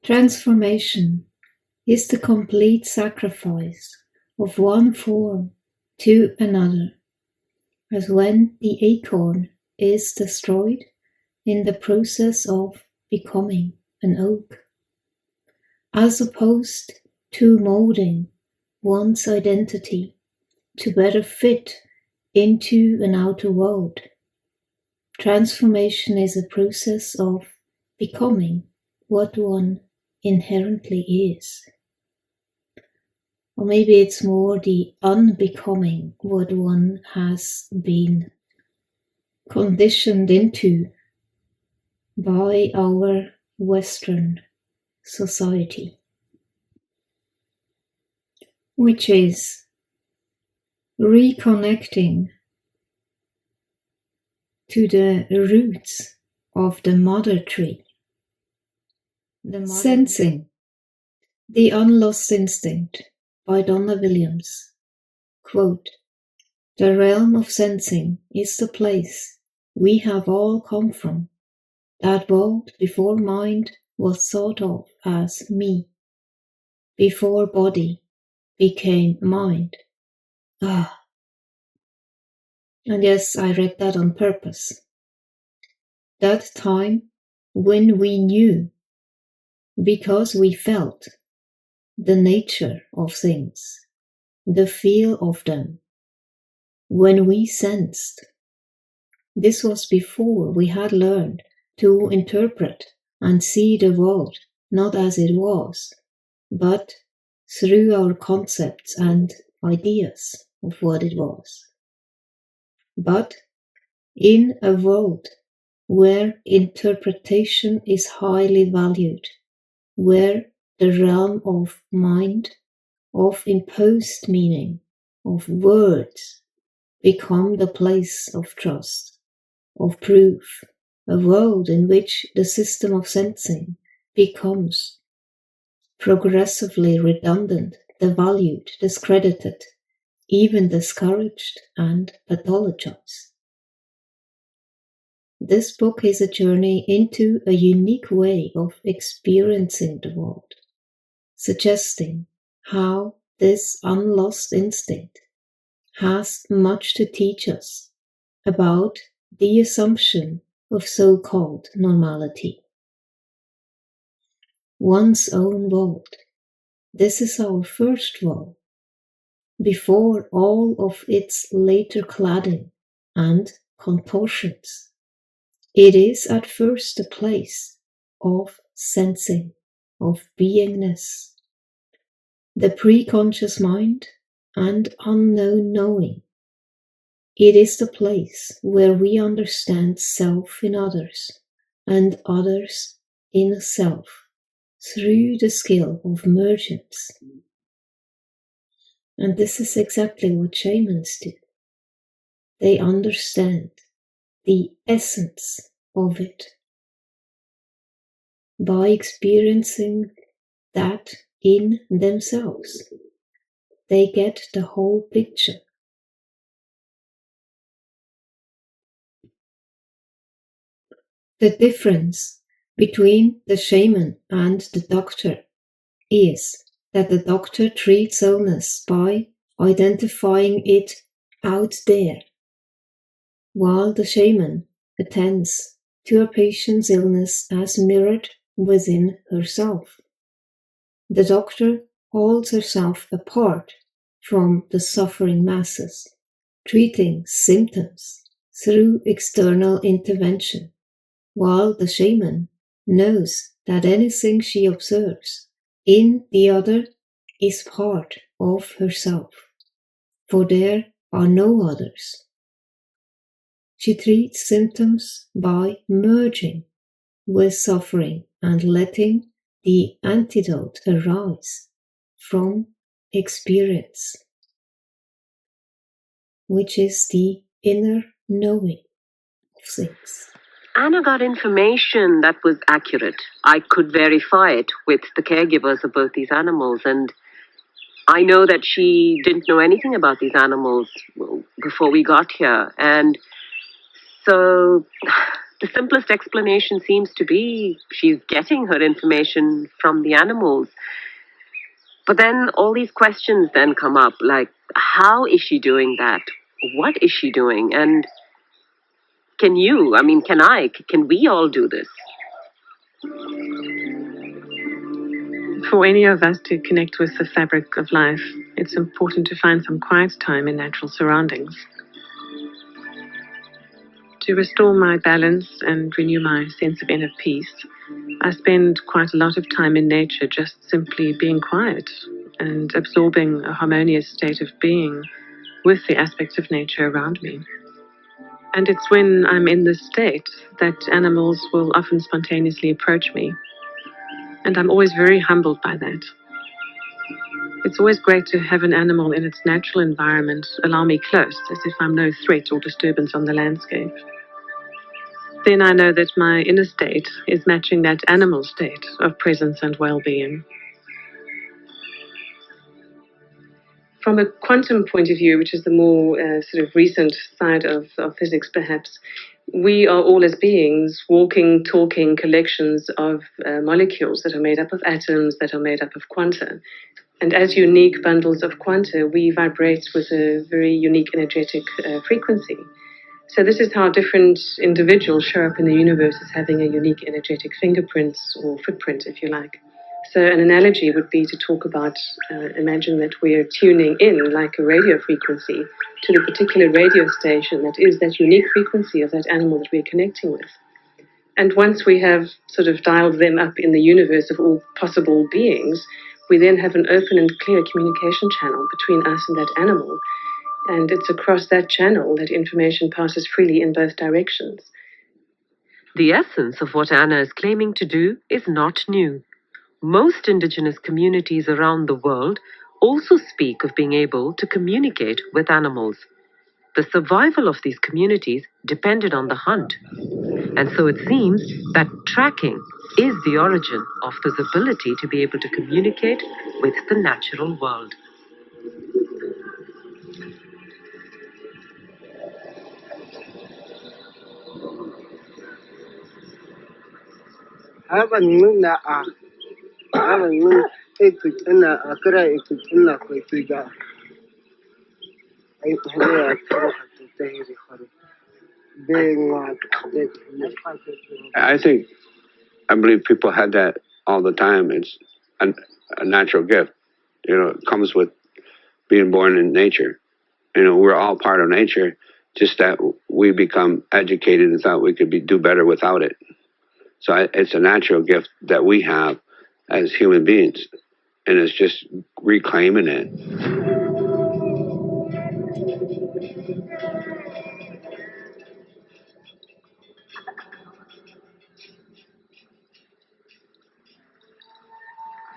Transformation is the complete sacrifice of one form to another, as when the acorn is destroyed in the process of becoming an oak, as opposed to molding one's identity to better fit into an outer world. Transformation is a process of becoming what one inherently is. Or maybe it's more the unbecoming what one has been conditioned into by our Western society, which is reconnecting to the roots of the mother tree, Sensing the Unlost Instinct by Donna Williams. Quote, "The realm of sensing is the place we have all come from, that world before mind was thought of as me, before body became mind." Ah. And yes, I read that on purpose. That time when we knew, because we felt, the nature of things, the feel of them, when we sensed. This was before we had learned to interpret and see the world not as it was, but through our concepts and ideas of what it was. But in a world where interpretation is highly valued, where the realm of mind, of imposed meaning, of words, become the place of trust, of proof, a world in which the system of sensing becomes progressively redundant, devalued, discredited, even discouraged and pathologized. This book is a journey into a unique way of experiencing the world, suggesting how this unlost instinct has much to teach us about the assumption of so-called normality. One's own world. This is our first world, before all of its later cladding and contortions. It is at first a place of sensing, of beingness, the preconscious mind and unknown knowing. It is the place where we understand self in others and others in self through the skill of mergence. And this is exactly what shamans do. They understand the essence of it by experiencing that in themselves. They get the whole picture. The difference between the shaman and the doctor is that the doctor treats illness by identifying it out there, while the shaman attends to a patient's illness as mirrored within herself. The doctor holds herself apart from the suffering masses, treating symptoms through external intervention, while the shaman knows that anything she observes in the other is part of herself, for there are no others. She treats symptoms by merging with suffering and letting the antidote arise from experience, which is the inner knowing of things. Anna got information that was accurate. I could verify it with the caregivers of both these animals, and I know that she didn't know anything about these animals before we got here. And so the simplest explanation seems to be she's getting her information from the animals. But then all these questions then come up, like, how is she doing that? What is she doing? And can you, can we all do this? For any of us to connect with the fabric of life, it's important to find some quiet time in natural surroundings. To restore my balance and renew my sense of inner peace, I spend quite a lot of time in nature just simply being quiet and absorbing a harmonious state of being with the aspects of nature around me. And it's when I'm in this state that animals will often spontaneously approach me. And I'm always very humbled by that. It's always great to have an animal in its natural environment allow me close, as if I'm no threat or disturbance on the landscape. Then I know that my inner state is matching that animal state of presence and well-being. From a quantum point of view, which is the more sort of recent side of physics perhaps, we are all as beings walking, talking collections of molecules that are made up of atoms, that are made up of quanta. And as unique bundles of quanta, we vibrate with a very unique energetic frequency. So this is how different individuals show up in the universe as having a unique energetic fingerprint or footprint, if you like. So an analogy would be to talk about, imagine that we're tuning in like a radio frequency to the particular radio station that is that unique frequency of that animal that we're connecting with. And once we have sort of dialed them up in the universe of all possible beings, we then have an open and clear communication channel between us and that animal. And it's across that channel that information passes freely in both directions. The essence of what Anna is claiming to do is not new. Most indigenous communities around the world also speak of being able to communicate with animals. The survival of these communities depended on the hunt. And so it seems that tracking is the origin of this ability to be able to communicate with the natural world. I believe people had that all the time. It's a natural gift. It comes with being born in nature. We're all part of nature, just that we become educated and thought we could do better without it. So it's a natural gift that we have as human beings, and it's just reclaiming it.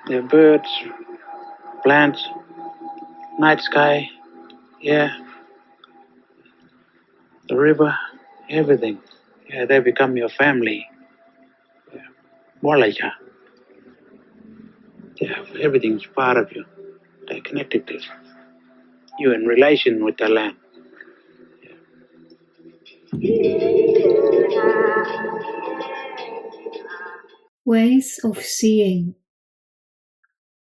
The birds, plants, night sky, yeah, the river, everything. Yeah, they become your family. Yeah. More like everything's part of you. They're connected to you in relation with the land. Ways of Seeing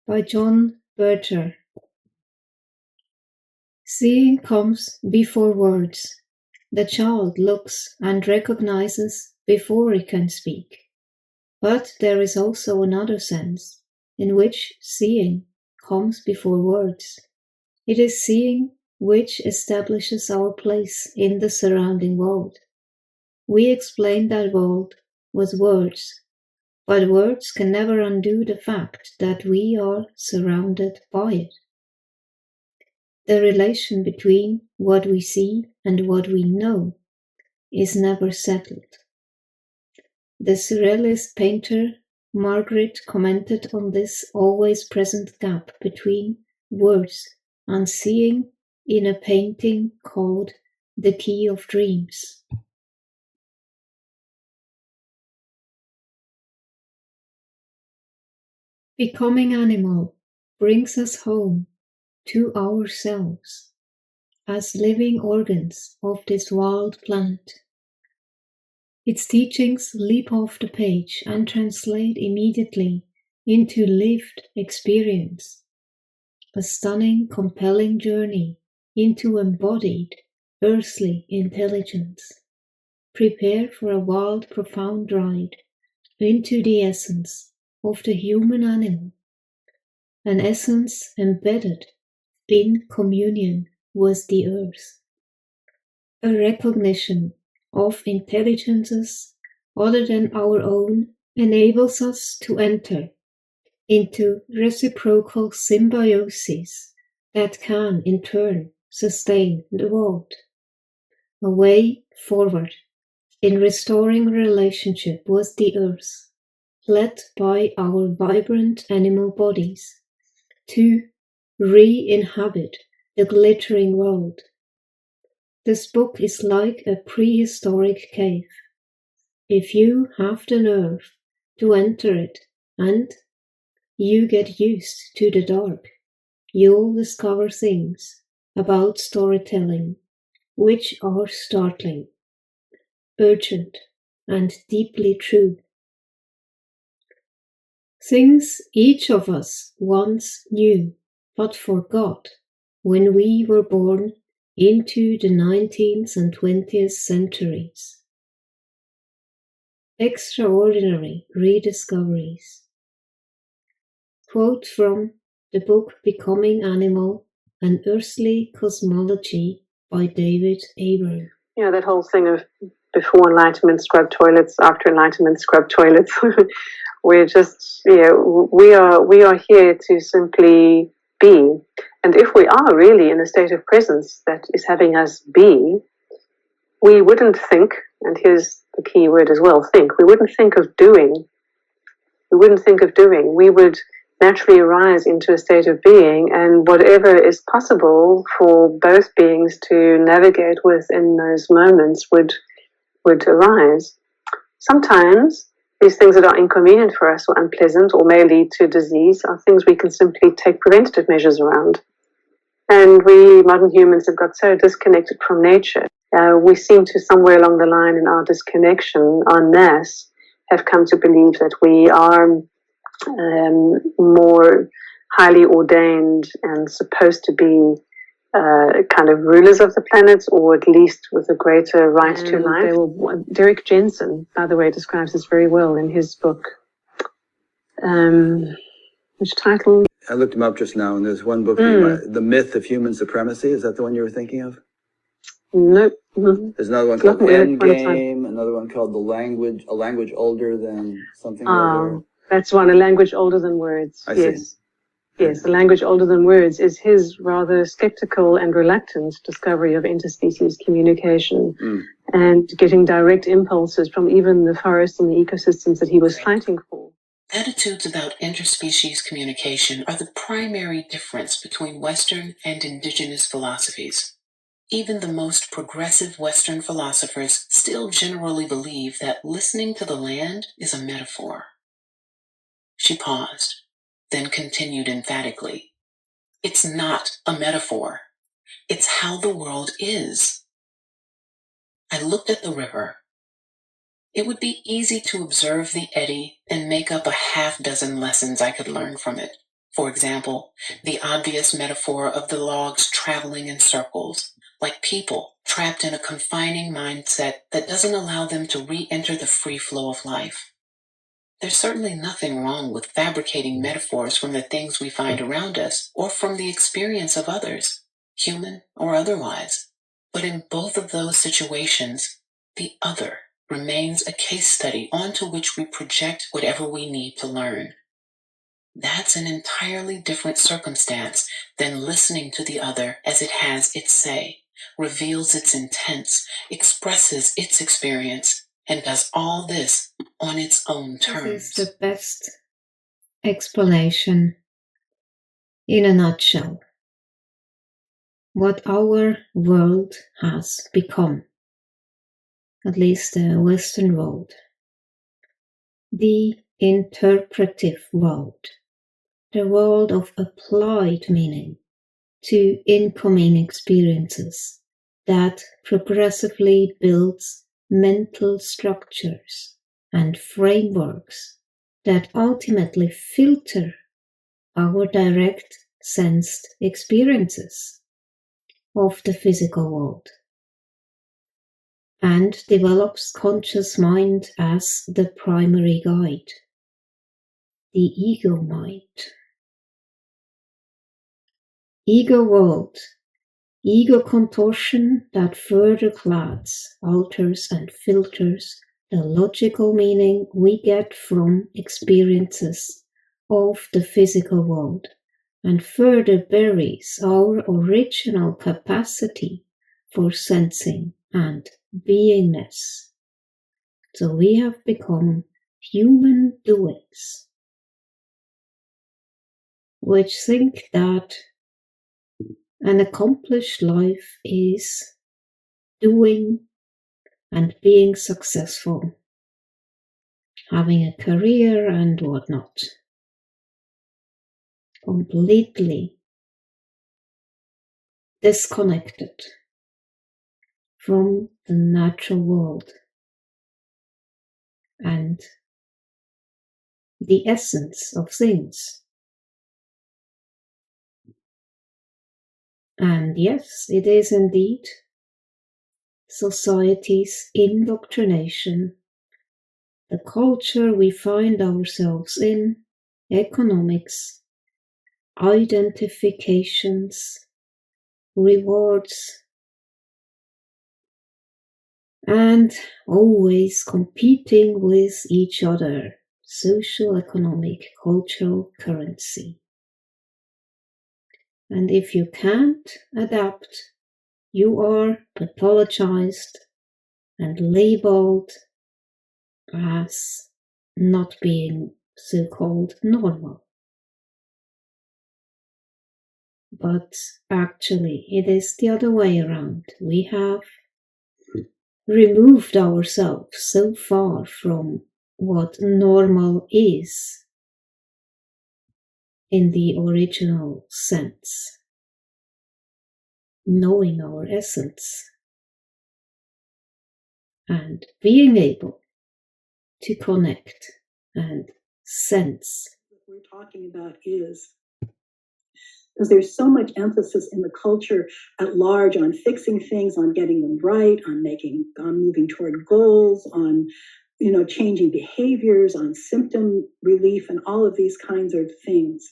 by John Berger. Seeing comes before words. The child looks and recognizes before it can speak. But there is also another sense in which seeing comes before words. It is seeing which establishes our place in the surrounding world. We explain that world with words, but words can never undo the fact that we are surrounded by it. The relation between what we see and what we know is never settled. The surrealist painter Margaret commented on this always present gap between words and seeing in a painting called The Key of Dreams. Becoming animal brings us home to ourselves as living organs of this wild planet. Its teachings leap off the page and translate immediately into lived experience. A stunning, compelling journey into embodied, earthly intelligence. Prepare for a wild, profound ride into the essence of the human animal, an essence embedded in communion with the earth. A recognition of intelligences other than our own enables us to enter into reciprocal symbiosis that can in turn sustain the world. A way forward in restoring relationship with the earth, led by our vibrant animal bodies, to re-inhabit the glittering world. This book is like a prehistoric cave. If you have the nerve to enter it and you get used to the dark, you'll discover things about storytelling which are startling, urgent, and deeply true. Things each of us once knew but forgot when we were born into the 19th and 20th centuries. Extraordinary rediscoveries. Quote from the book Becoming Animal, An Earthly Cosmology by David Aber. You know, that whole thing of before enlightenment scrub toilets, after enlightenment scrub toilets. We're just, we are here to simply be. And if we are really in a state of presence that is having us be, we wouldn't think, and here's the key word as well, think. We wouldn't think of doing. We would naturally rise into a state of being, and whatever is possible for both beings to navigate with in those moments would arise. Sometimes these things that are inconvenient for us or unpleasant or may lead to disease are things we can simply take preventative measures around. And we modern humans have got so disconnected from nature. We seem to, somewhere along the line in our disconnection, en masse, have come to believe that we are more highly ordained and supposed to be kind of rulers of the planet, or at least with a greater right to life. Derek Jensen, by the way, describes this very well in his book. Which title? I looked him up just now, and there's one book, The Myth of Human Supremacy. Is that the one you were thinking of? Nope. There's another one called Endgame, another one called A Language Older Than something or other. That's one, A Language Older Than Words. I see. Yes, A Language Older Than Words is his rather skeptical and reluctant discovery of interspecies communication and getting direct impulses from even the forests and the ecosystems that he was fighting for. Attitudes about interspecies communication are the primary difference between Western and indigenous philosophies. Even the most progressive Western philosophers still generally believe that listening to the land is a metaphor. She paused, then continued emphatically. It's not a metaphor. It's how the world is. I looked at the river. It would be easy to observe the eddy and make up a half-dozen lessons I could learn from it. For example, the obvious metaphor of the logs traveling in circles, like people trapped in a confining mindset that doesn't allow them to re-enter the free flow of life. There's certainly nothing wrong with fabricating metaphors from the things we find around us or from the experience of others, human or otherwise. But in both of those situations, the other remains a case study onto which we project whatever we need to learn. That's an entirely different circumstance than listening to the other as it has its say, reveals its intents, expresses its experience, and does all this on its own terms. This is the best explanation in a nutshell. What our world has become, at least the Western world, the interpretive world, the world of applied meaning to incoming experiences that progressively builds mental structures and frameworks that ultimately filter our direct sensed experiences of the physical world, and develops conscious mind as the primary guide, the ego mind. Ego world, ego contortion that further clads, alters and filters the logical meaning we get from experiences of the physical world, and further buries our original capacity for sensing and beingness. So we have become human doings, which think that an accomplished life is doing and being successful, having a career and whatnot. Completely disconnected from the natural world and the essence of things. And yes, it is indeed society's indoctrination, the culture we find ourselves in, economics, identifications, rewards, and always competing with each other, social, economic, cultural currency. And if you can't adapt, you are pathologized and labeled as not being so-called normal. But actually, it is the other way around. We have removed ourselves so far from what normal is in the original sense, knowing our essence and being able to connect and sense. What we're talking about is because there's so much emphasis in the culture at large on fixing things, on getting them right, on moving toward goals, on changing behaviors, on symptom relief, and all of these kinds of things.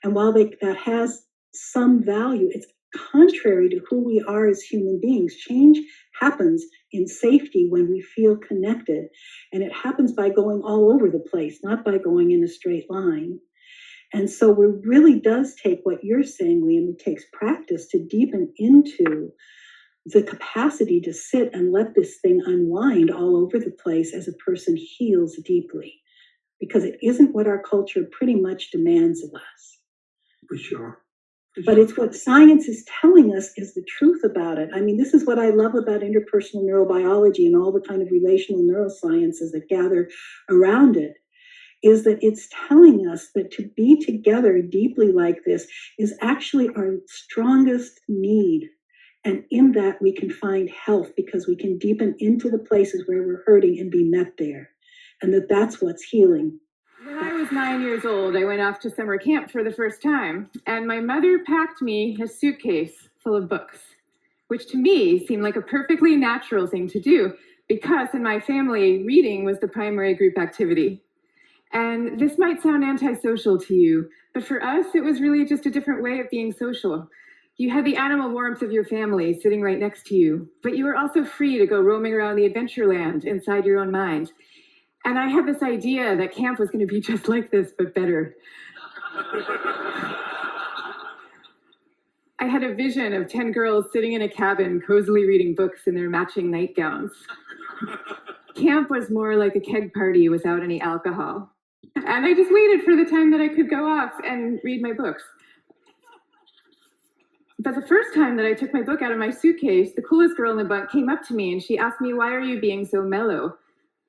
And while that has some value, it's contrary to who we are as human beings. Change happens in safety when we feel connected, and it happens by going all over the place, not by going in a straight line. And so it really does take what you're saying, Liam, it takes practice to deepen into the capacity to sit and let this thing unwind all over the place as a person heals deeply, because it isn't what our culture pretty much demands of us. For sure. But it's what science is telling us is the truth about it. I mean, this is what I love about interpersonal neurobiology and all the kind of relational neurosciences that gather around it, is that it's telling us that to be together deeply like this is actually our strongest need. And in that we can find health, because we can deepen into the places where we're hurting and be met there. And that's what's healing. When I was 9 years old, I went off to summer camp for the first time, and my mother packed me a suitcase full of books, which to me seemed like a perfectly natural thing to do, because in my family, reading was the primary group activity. And this might sound antisocial to you, but for us, it was really just a different way of being social. You had the animal warmth of your family sitting right next to you, but you were also free to go roaming around the adventure land inside your own mind. And I had this idea that camp was going to be just like this, but better. I had a vision of 10 girls sitting in a cabin, cozily reading books in their matching nightgowns. Camp was more like a keg party without any alcohol. And I just waited for the time that I could go off and read my books. But the first time that I took my book out of my suitcase, the coolest girl in the bunk came up to me and she asked me, "Why are you being so mellow?"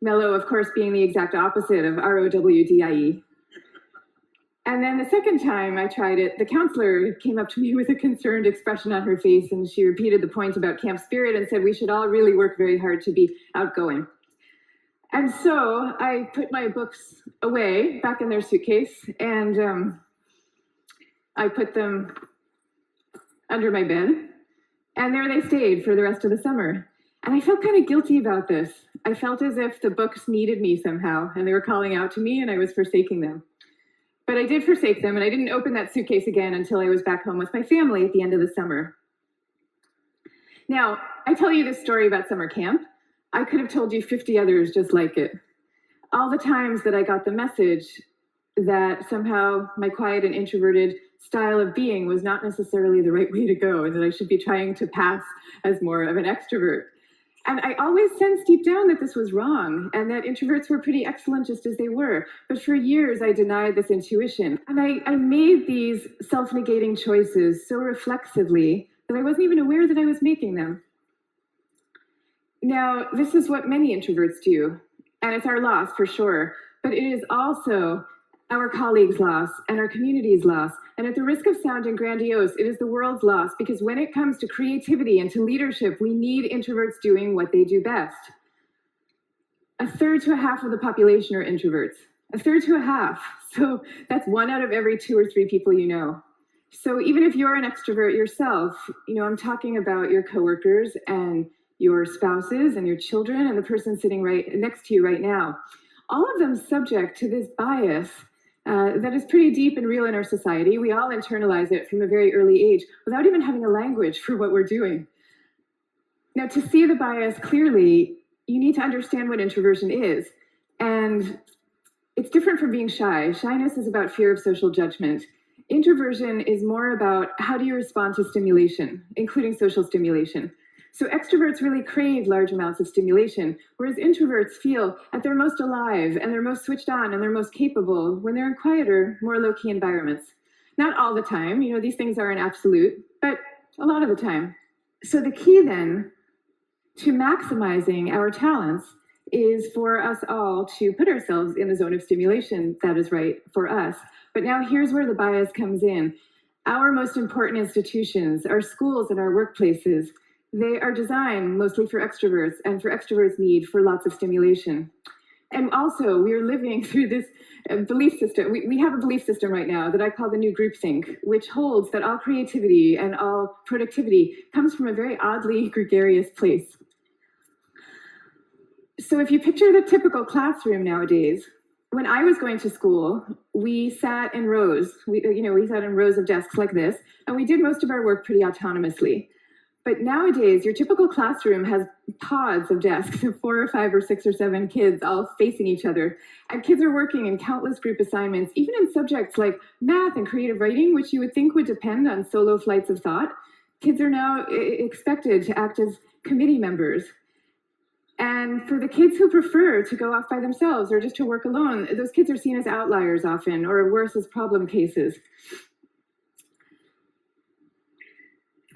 Mellow, of course, being the exact opposite of ROWDIE. And then the second time I tried it, the counselor came up to me with a concerned expression on her face, and she repeated the point about camp spirit and said we should all really work very hard to be outgoing. And so I put my books away back in their suitcase, and I put them under my bed, and there they stayed for the rest of the summer. And I felt kind of guilty about this. I felt as if the books needed me somehow, and they were calling out to me, and I was forsaking them. But I did forsake them, and I didn't open that suitcase again until I was back home with my family at the end of the summer. Now, I tell you this story about summer camp. I could have told you 50 others just like it. All the times that I got the message that somehow my quiet and introverted style of being was not necessarily the right way to go, and that I should be trying to pass as more of an extrovert. And I always sensed deep down that this was wrong, and that introverts were pretty excellent just as they were. But for years, I denied this intuition. And I made these self-negating choices so reflexively that I wasn't even aware that I was making them. Now, this is what many introverts do, and it's our loss for sure, but it is also our colleagues' loss and our community's loss. And at the risk of sounding grandiose, it is the world's loss, because when it comes to creativity and to leadership, we need introverts doing what they do best. 1/3 to 1/2 of the population are introverts. 1/3 to 1/2. So that's 1 out of every 2 or 3 people you know. So even if you're an extrovert yourself, I'm talking about your coworkers and your spouses and your children and the person sitting right next to you right now. All of them subject to this bias that is pretty deep and real in our society. We all internalize it from a very early age without even having a language for what we're doing. Now, to see the bias clearly, you need to understand what introversion is. And it's different from being shy. Shyness is about fear of social judgment. Introversion is more about how do you respond to stimulation, including social stimulation. So extroverts really crave large amounts of stimulation, whereas introverts feel at their most alive and they're most switched on and they're most capable when they're in quieter, more low-key environments. Not all the time, these things are an absolute, but a lot of the time. So the key then to maximizing our talents is for us all to put ourselves in the zone of stimulation that is right for us. But now here's where the bias comes in. Our most important institutions, our schools and our workplaces, they are designed mostly for extroverts and for extroverts' need for lots of stimulation. And also, we are living through this belief system. We have a belief system right now that I call the new groupthink, which holds that all creativity and all productivity comes from a very oddly gregarious place. So if you picture the typical classroom nowadays, when I was going to school, we sat in rows. We sat in rows of desks like this, and we did most of our work pretty autonomously. But nowadays, your typical classroom has pods of desks of 4 or 5 or 6 or 7 kids all facing each other. And kids are working in countless group assignments, even in subjects like math and creative writing, which you would think would depend on solo flights of thought. Kids are now expected to act as committee members. And for the kids who prefer to go off by themselves or just to work alone, those kids are seen as outliers often, or worse, as problem cases.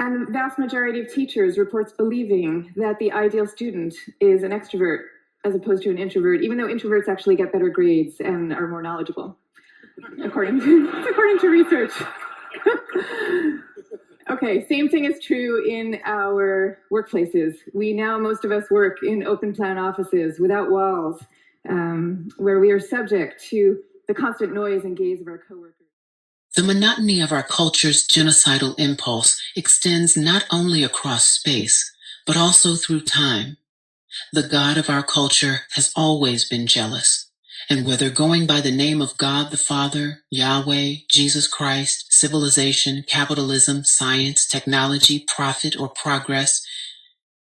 And the vast majority of teachers reports believing that the ideal student is an extrovert as opposed to an introvert, even though introverts actually get better grades and are more knowledgeable, according to research. Okay, same thing is true in our workplaces. Most of us work in open plan offices without walls, where we are subject to the constant noise and gaze of our coworkers. The monotony of our culture's genocidal impulse extends not only across space, but also through time. The God of our culture has always been jealous, and whether going by the name of God the Father, Yahweh, Jesus Christ, civilization, capitalism, science, technology, profit, or progress,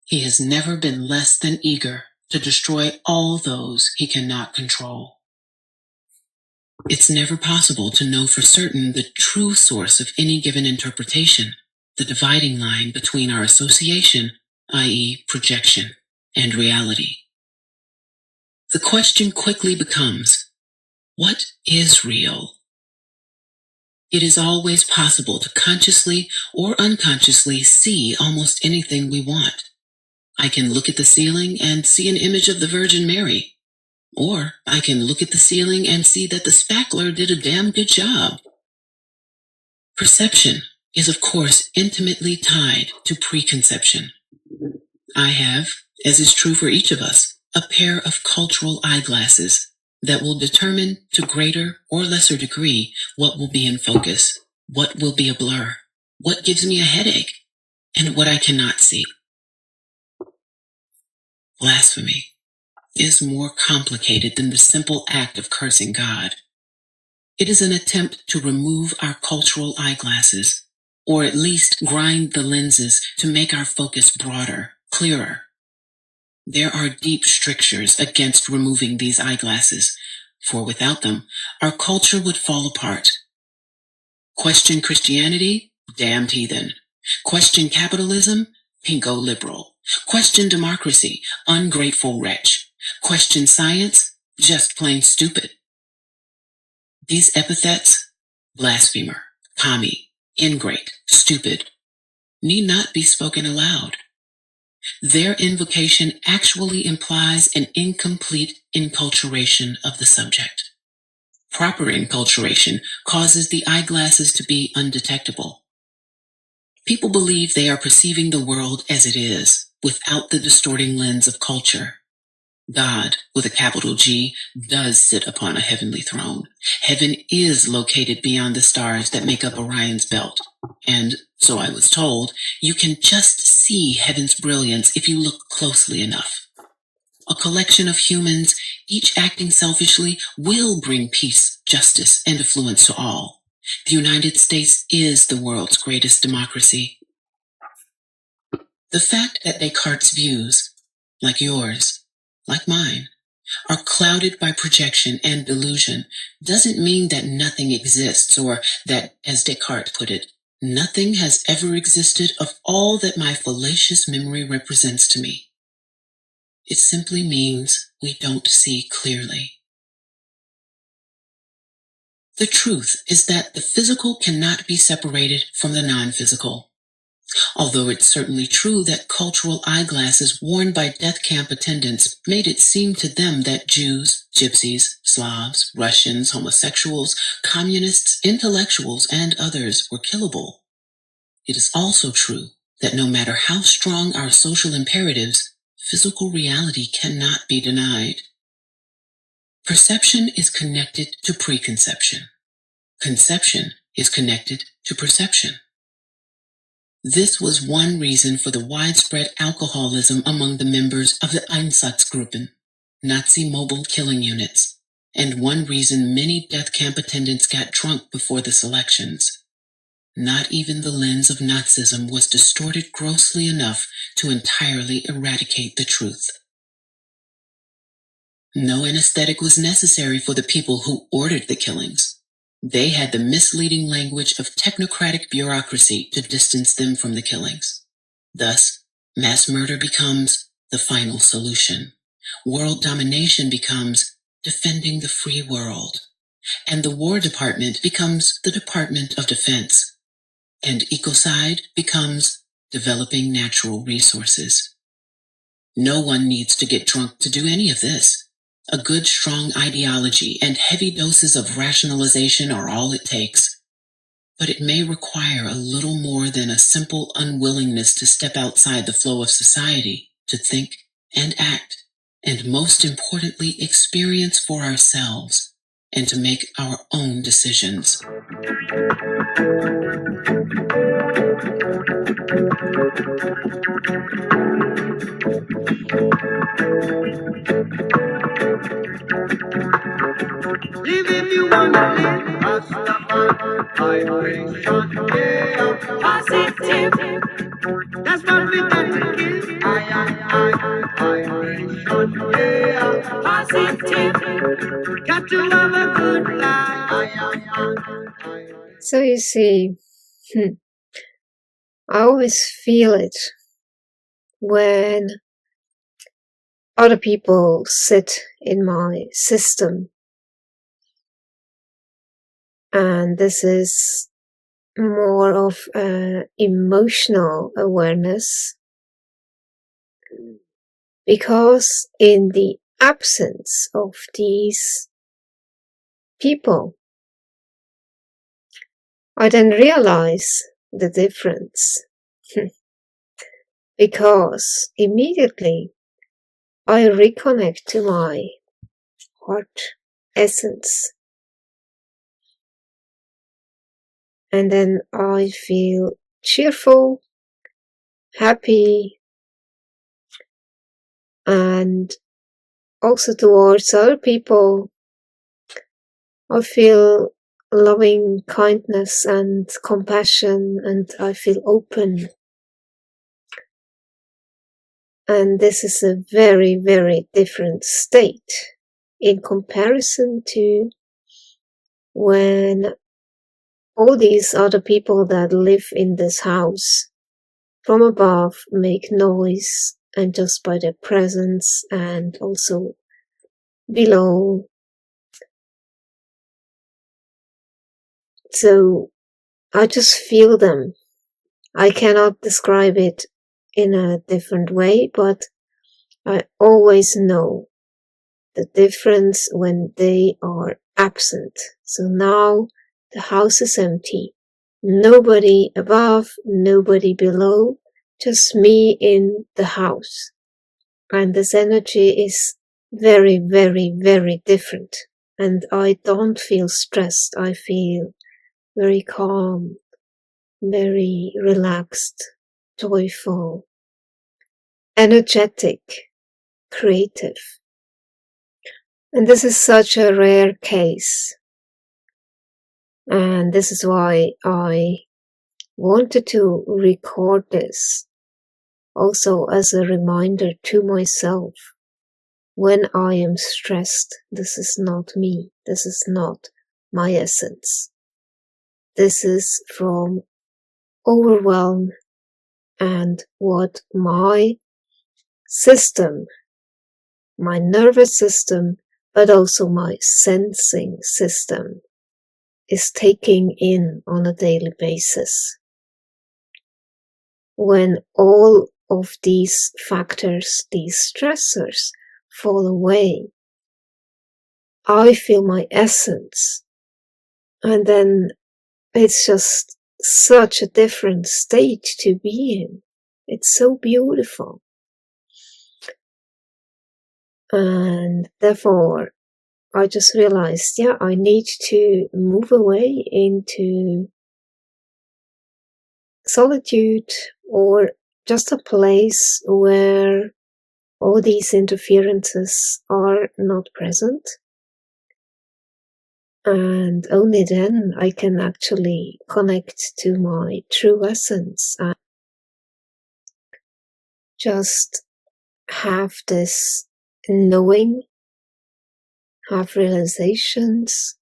he has never been less than eager to destroy all those he cannot control. It's never possible to know for certain the true source of any given interpretation, the dividing line between our association, i.e., projection, and reality. The question quickly becomes, what is real? It is always possible to consciously or unconsciously see almost anything we want. I can look at the ceiling and see an image of the Virgin Mary. Or I can look at the ceiling and see that the spackler did a damn good job. Perception is, of course, intimately tied to preconception. I have, as is true for each of us, a pair of cultural eyeglasses that will determine to greater or lesser degree what will be in focus, what will be a blur, what gives me a headache, and what I cannot see. Blasphemy is more complicated than the simple act of cursing God. It is an attempt to remove our cultural eyeglasses, or at least grind the lenses to make our focus broader, clearer. There are deep strictures against removing these eyeglasses, for without them, our culture would fall apart. Question Christianity? Damned heathen. Question capitalism? Pinko liberal. Question democracy? Ungrateful wretch. Question science? Just plain stupid. These epithets, blasphemer, commie, ingrate, stupid, need not be spoken aloud. Their invocation actually implies an incomplete enculturation of the subject. Proper enculturation causes the eyeglasses to be undetectable. People believe they are perceiving the world as it is, without the distorting lens of culture. God, with a capital G, does sit upon a heavenly throne. Heaven is located beyond the stars that make up Orion's belt. And, so I was told, you can just see heaven's brilliance if you look closely enough. A collection of humans, each acting selfishly, will bring peace, justice, and affluence to all. The United States is the world's greatest democracy. The fact that Descartes' views, like yours, like mine, are clouded by projection and delusion doesn't mean that nothing exists, or that, as Descartes put it, nothing has ever existed of all that my fallacious memory represents to me. It simply means we don't see clearly. The truth is that the physical cannot be separated from the non-physical. Although it's certainly true that cultural eyeglasses worn by death camp attendants made it seem to them that Jews, Gypsies, Slavs, Russians, homosexuals, communists, intellectuals, and others were killable. It is also true that no matter how strong our social imperatives, physical reality cannot be denied. Perception is connected to preconception. Conception is connected to perception. This was one reason for the widespread alcoholism among the members of the Einsatzgruppen, Nazi mobile killing units, and one reason many death camp attendants got drunk before the selections. Not even the lens of Nazism was distorted grossly enough to entirely eradicate the truth. No anesthetic was necessary for the people who ordered the killings. They had the misleading language of technocratic bureaucracy to distance them from the killings. Thus, mass murder becomes the final solution. World domination becomes defending the free world. And the War Department becomes the Department of Defense. And ecocide becomes developing natural resources. No one needs to get drunk to do any of this. A good, strong ideology and heavy doses of rationalization are all it takes. But it may require a little more than a simple unwillingness to step outside the flow of society, to think and act, and most importantly, experience for ourselves, and to make our own decisions. Live if you wanna live, Rastafari vibration, yeah. Positive, that's what we got to give. Vibration, yeah. Positive, got to have a good life. So you see, I always feel it when other people sit in my system. And this is more of emotional awareness, because in the absence of these people, I then realize the difference. Because immediately I reconnect to my heart essence. And then I feel cheerful, happy, and also towards other people, I feel loving kindness and compassion, and I feel open. And this is a very, very different state in comparison to when all these other people that live in this house from above make noise, and just by their presence, and also below. So I just feel them. I cannot describe it in a different way, but I always know the difference when they are absent. So now the house is empty. Nobody above, nobody below, just me in the house. And this energy is very, very, very different. And I don't feel stressed. I feel very calm, very relaxed, joyful, energetic, creative. And this is such a rare case. And this is why I wanted to record this also as a reminder to myself. When I am stressed, this is not me. This is not my essence. This is from overwhelm and what my system, my nervous system, but also my sensing system is taking in on a daily basis. When all of these factors, these stressors fall away, I feel my essence. And then it's just such a different state to be in. It's so beautiful. And therefore, I just realized, yeah, I need to move away into solitude, or just a place where all these interferences are not present. And only then I can actually connect to my true essence and just have this knowing, have realizations.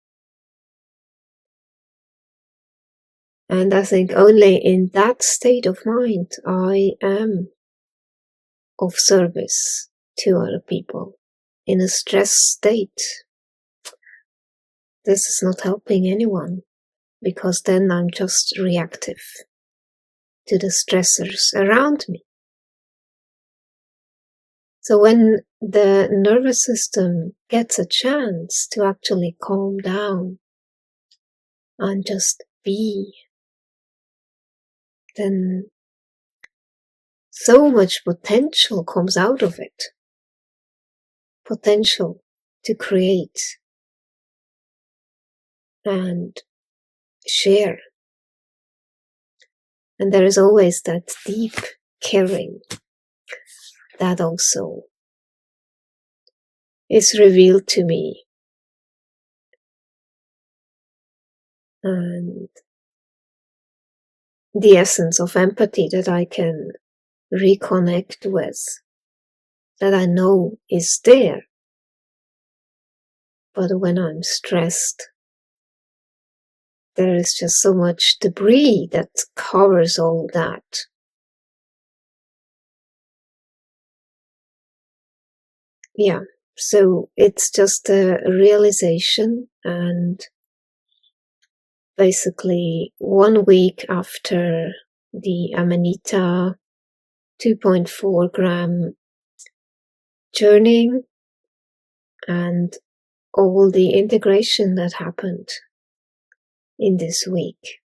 And I think only in that state of mind I am of service to other people. In a stressed state, this is not helping anyone, because then I'm just reactive to the stressors around me. So when the nervous system gets a chance to actually calm down and just be, then so much potential comes out of it. Potential to create and share. And there is always that deep caring that also is revealed to me. And the essence of empathy that I can reconnect with, that I know is there. But when I'm stressed, there is just so much debris that covers all that. Yeah, so it's just a realization, and basically 1 week after the Amanita 2.4 gram journeying, and all the integration that happened in this week.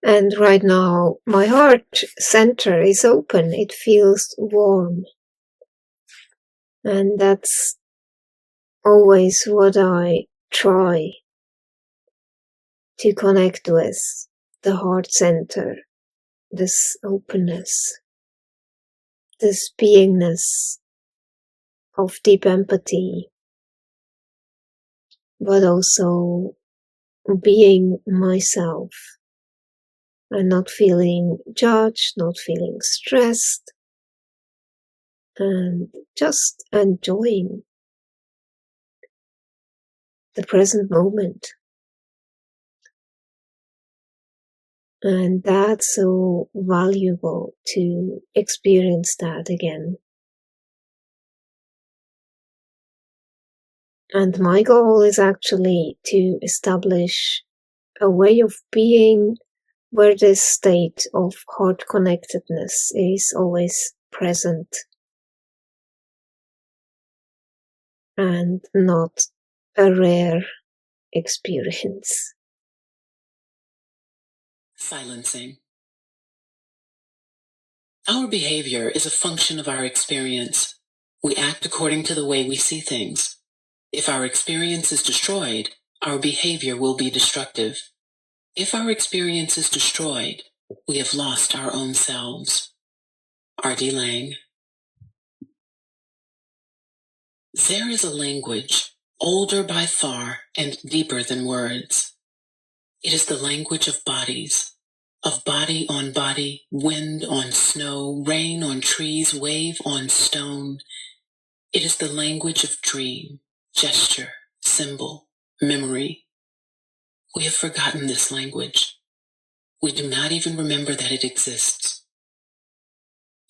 And right now, my heart center is open. It feels warm. And that's always what I try to connect with, the heart center, this openness, this beingness of deep empathy, but also being myself and not feeling judged, not feeling stressed, and just enjoying the present moment. And that's so valuable to experience that again. And my goal is actually to establish a way of being where this state of heart connectedness is always present and not a rare experience. Silencing. Our behavior is a function of our experience. We act according to the way we see things. If our experience is destroyed, our behavior will be destructive. If our experience is destroyed, we have lost our own selves. R.D. Laing. There is a language, older by far and deeper than words. It is the language of bodies. Of body on body, wind on snow, rain on trees, wave on stone. It is the language of dream, gesture, symbol, memory. We have forgotten this language. We do not even remember that it exists.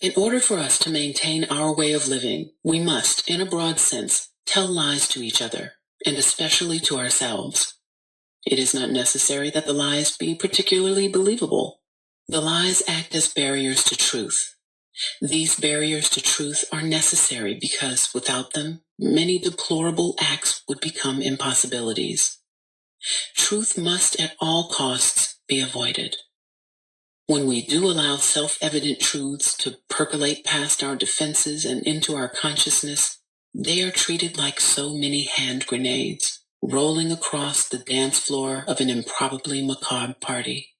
In order for us to maintain our way of living, we must, in a broad sense, tell lies to each other, and especially to ourselves. It is not necessary that the lies be particularly believable. The lies act as barriers to truth. These barriers to truth are necessary because, without them, many deplorable acts would become impossibilities. Truth must at all costs be avoided. When we do allow self-evident truths to percolate past our defenses and into our consciousness, they are treated like so many hand grenades, rolling across the dance floor of an improbably macabre party.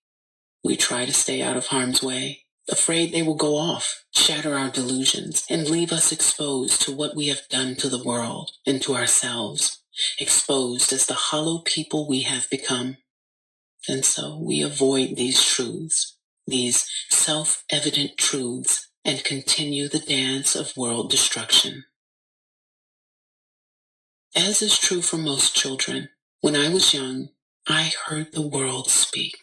We try to stay out of harm's way, afraid they will go off, shatter our delusions, and leave us exposed to what we have done to the world and to ourselves, exposed as the hollow people we have become. And so we avoid these truths, these self-evident truths, and continue the dance of world destruction. As is true for most children, when I was young, I heard the world speak.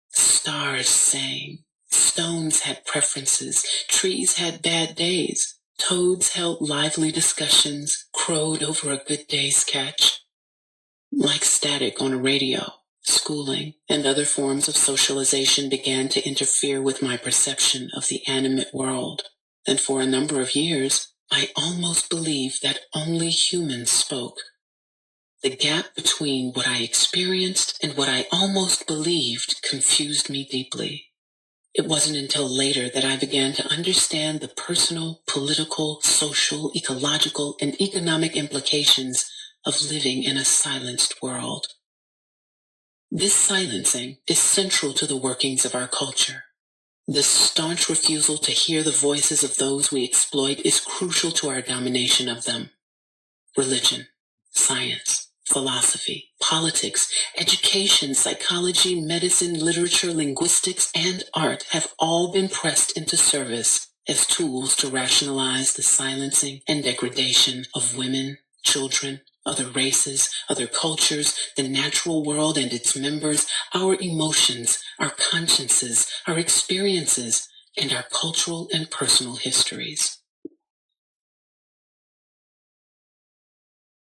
Stars sang, stones had preferences, trees had bad days, toads held lively discussions, crowed over a good day's catch. Like static on a radio, schooling and other forms of socialization began to interfere with my perception of the animate world, and for a number of years, I almost believed that only humans spoke. The gap between what I experienced and what I almost believed confused me deeply. It wasn't until later that I began to understand the personal, political, social, ecological, and economic implications of living in a silenced world. This silencing is central to the workings of our culture. This staunch refusal to hear the voices of those we exploit is crucial to our domination of them. Religion, science, philosophy, politics, education, psychology, medicine, literature, linguistics, and art have all been pressed into service as tools to rationalize the silencing and degradation of women, children, other races, other cultures, the natural world and its members, our emotions, our consciences, our experiences, and our cultural and personal histories.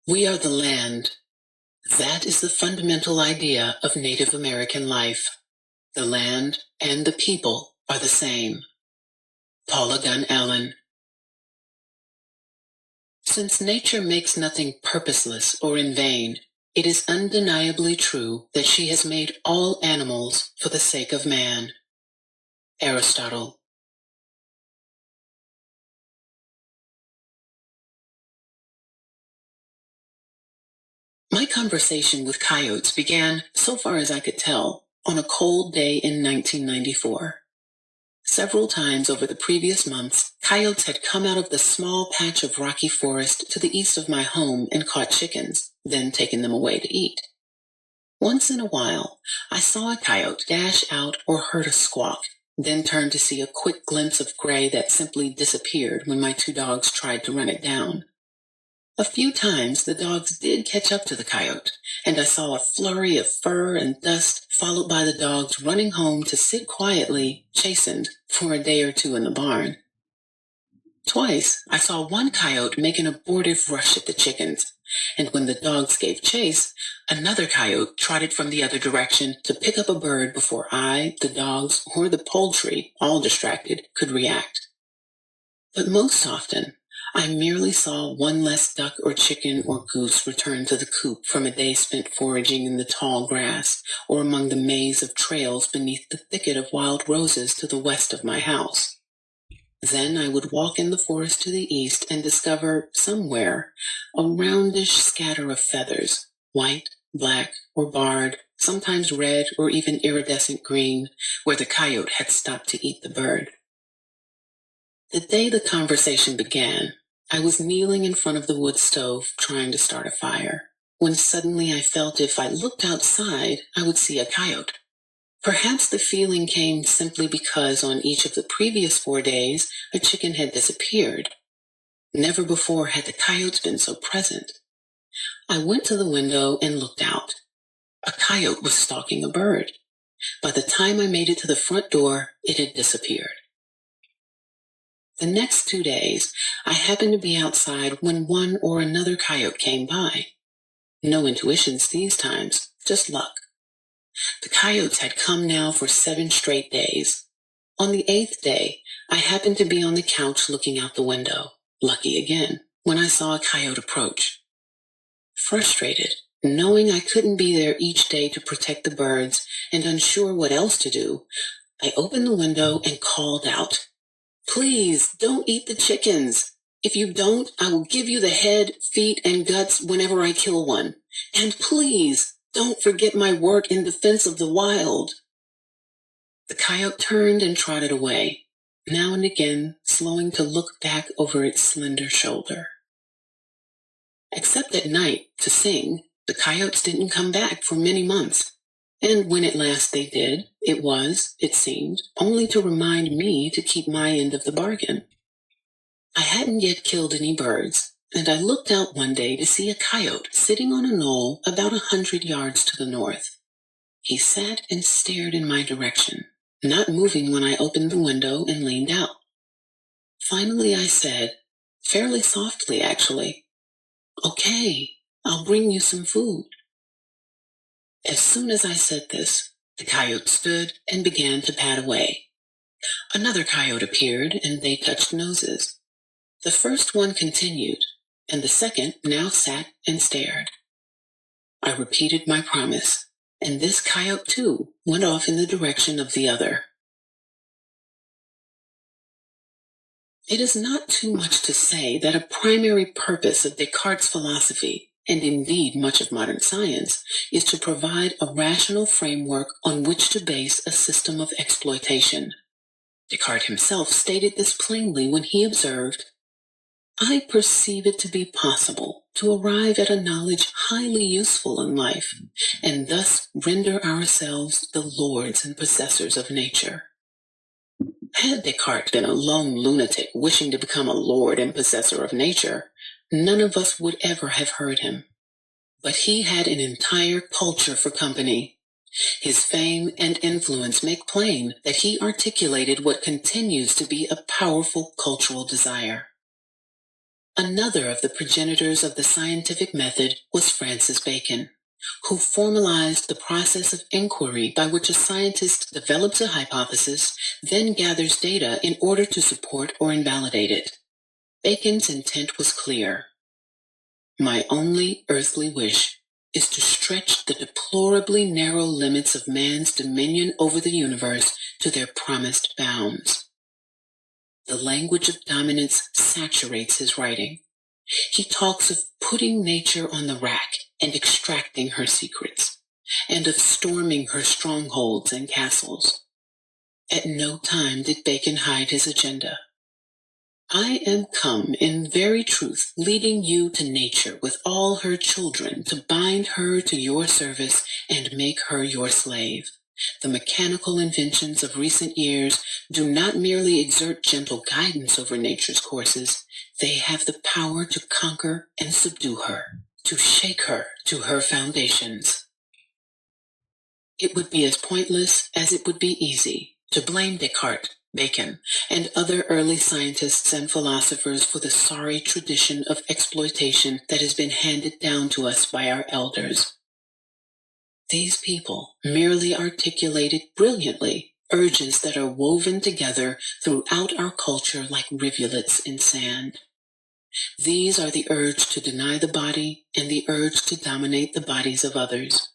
We are the land. That is the fundamental idea of Native American life. The land and the people are the same. Paula Gunn Allen. Since nature makes nothing purposeless or in vain, it is undeniably true that she has made all animals for the sake of man. Aristotle. My conversation with coyotes began, so far as I could tell, on a cold day in 1994. Several times over the previous months, coyotes had come out of the small patch of rocky forest to the east of my home and caught chickens, then taken them away to eat. Once in a while, I saw a coyote dash out or heard a squawk, then turned to see a quick glimpse of gray that simply disappeared when my two dogs tried to run it down. A few times the dogs did catch up to the coyote, and I saw a flurry of fur and dust followed by the dogs running home to sit quietly, chastened, for a day or two in the barn. Twice I saw one coyote make an abortive rush at the chickens, and when the dogs gave chase, another coyote trotted from the other direction to pick up a bird before I, the dogs, or the poultry, all distracted, could react. But most often, I merely saw one less duck or chicken or goose return to the coop from a day spent foraging in the tall grass or among the maze of trails beneath the thicket of wild roses to the west of my house. Then I would walk in the forest to the east and discover, somewhere, a roundish scatter of feathers, white, black, or barred, sometimes red or even iridescent green, where the coyote had stopped to eat the bird. The day the conversation began, I was kneeling in front of the wood stove trying to start a fire, when suddenly I felt if I looked outside, I would see a coyote. Perhaps the feeling came simply because on each of the previous 4 days, a chicken had disappeared. Never before had the coyotes been so present. I went to the window and looked out. A coyote was stalking a bird. By the time I made it to the front door, it had disappeared. The next 2 days, I happened to be outside when one or another coyote came by. No intuitions these times, just luck. The coyotes had come now for 7 straight days. On the 8th day, I happened to be on the couch looking out the window, lucky again, when I saw a coyote approach. Frustrated, knowing I couldn't be there each day to protect the birds and unsure what else to do, I opened the window and called out, "Please, don't eat the chickens. If you don't, I will give you the head, feet, and guts whenever I kill one. And please, don't forget my work in defense of the wild." The coyote turned and trotted away, now and again slowing to look back over its slender shoulder. Except at night, to sing, the coyotes didn't come back for many months. And when at last they did, it was, it seemed, only to remind me to keep my end of the bargain. I hadn't yet killed any birds, and I looked out one day to see a coyote sitting on a knoll about 100 yards to the north. He sat and stared in my direction, not moving when I opened the window and leaned out. Finally I said, fairly softly actually, "Okay, I'll bring you some food." As soon as I said this, the coyote stood and began to pad away. Another coyote appeared, and they touched noses. The first one continued, and the second now sat and stared. I repeated my promise, and this coyote too went off in the direction of the other. It is not too much to say that a primary purpose of Descartes' philosophy, and indeed much of modern science, is to provide a rational framework on which to base a system of exploitation. Descartes himself stated this plainly when he observed, "I perceive it to be possible to arrive at a knowledge highly useful in life, and thus render ourselves the lords and possessors of nature." Had Descartes been a lone lunatic wishing to become a lord and possessor of nature, none of us would ever have heard him. But he had an entire culture for company. His fame and influence make plain that he articulated what continues to be a powerful cultural desire. Another of the progenitors of the scientific method was Francis Bacon, who formalized the process of inquiry by which a scientist develops a hypothesis, then gathers data in order to support or invalidate it. Bacon's intent was clear. My only earthly wish is to stretch the deplorably narrow limits of man's dominion over the universe to their promised bounds. The language of dominance saturates his writing. He talks of putting nature on the rack and extracting her secrets, and of storming her strongholds and castles. At no time did Bacon hide his agenda. I am come in very truth, leading you to nature with all her children, to bind her to your service and make her your slave. The mechanical inventions of recent years do not merely exert gentle guidance over nature's courses, they have the power to conquer and subdue her, to shake her to her foundations. It would be as pointless as it would be easy to blame Descartes, Bacon, and other early scientists and philosophers for the sorry tradition of exploitation that has been handed down to us by our elders. These people merely articulated brilliantly urges that are woven together throughout our culture like rivulets in sand. These are the urge to deny the body and the urge to dominate the bodies of others,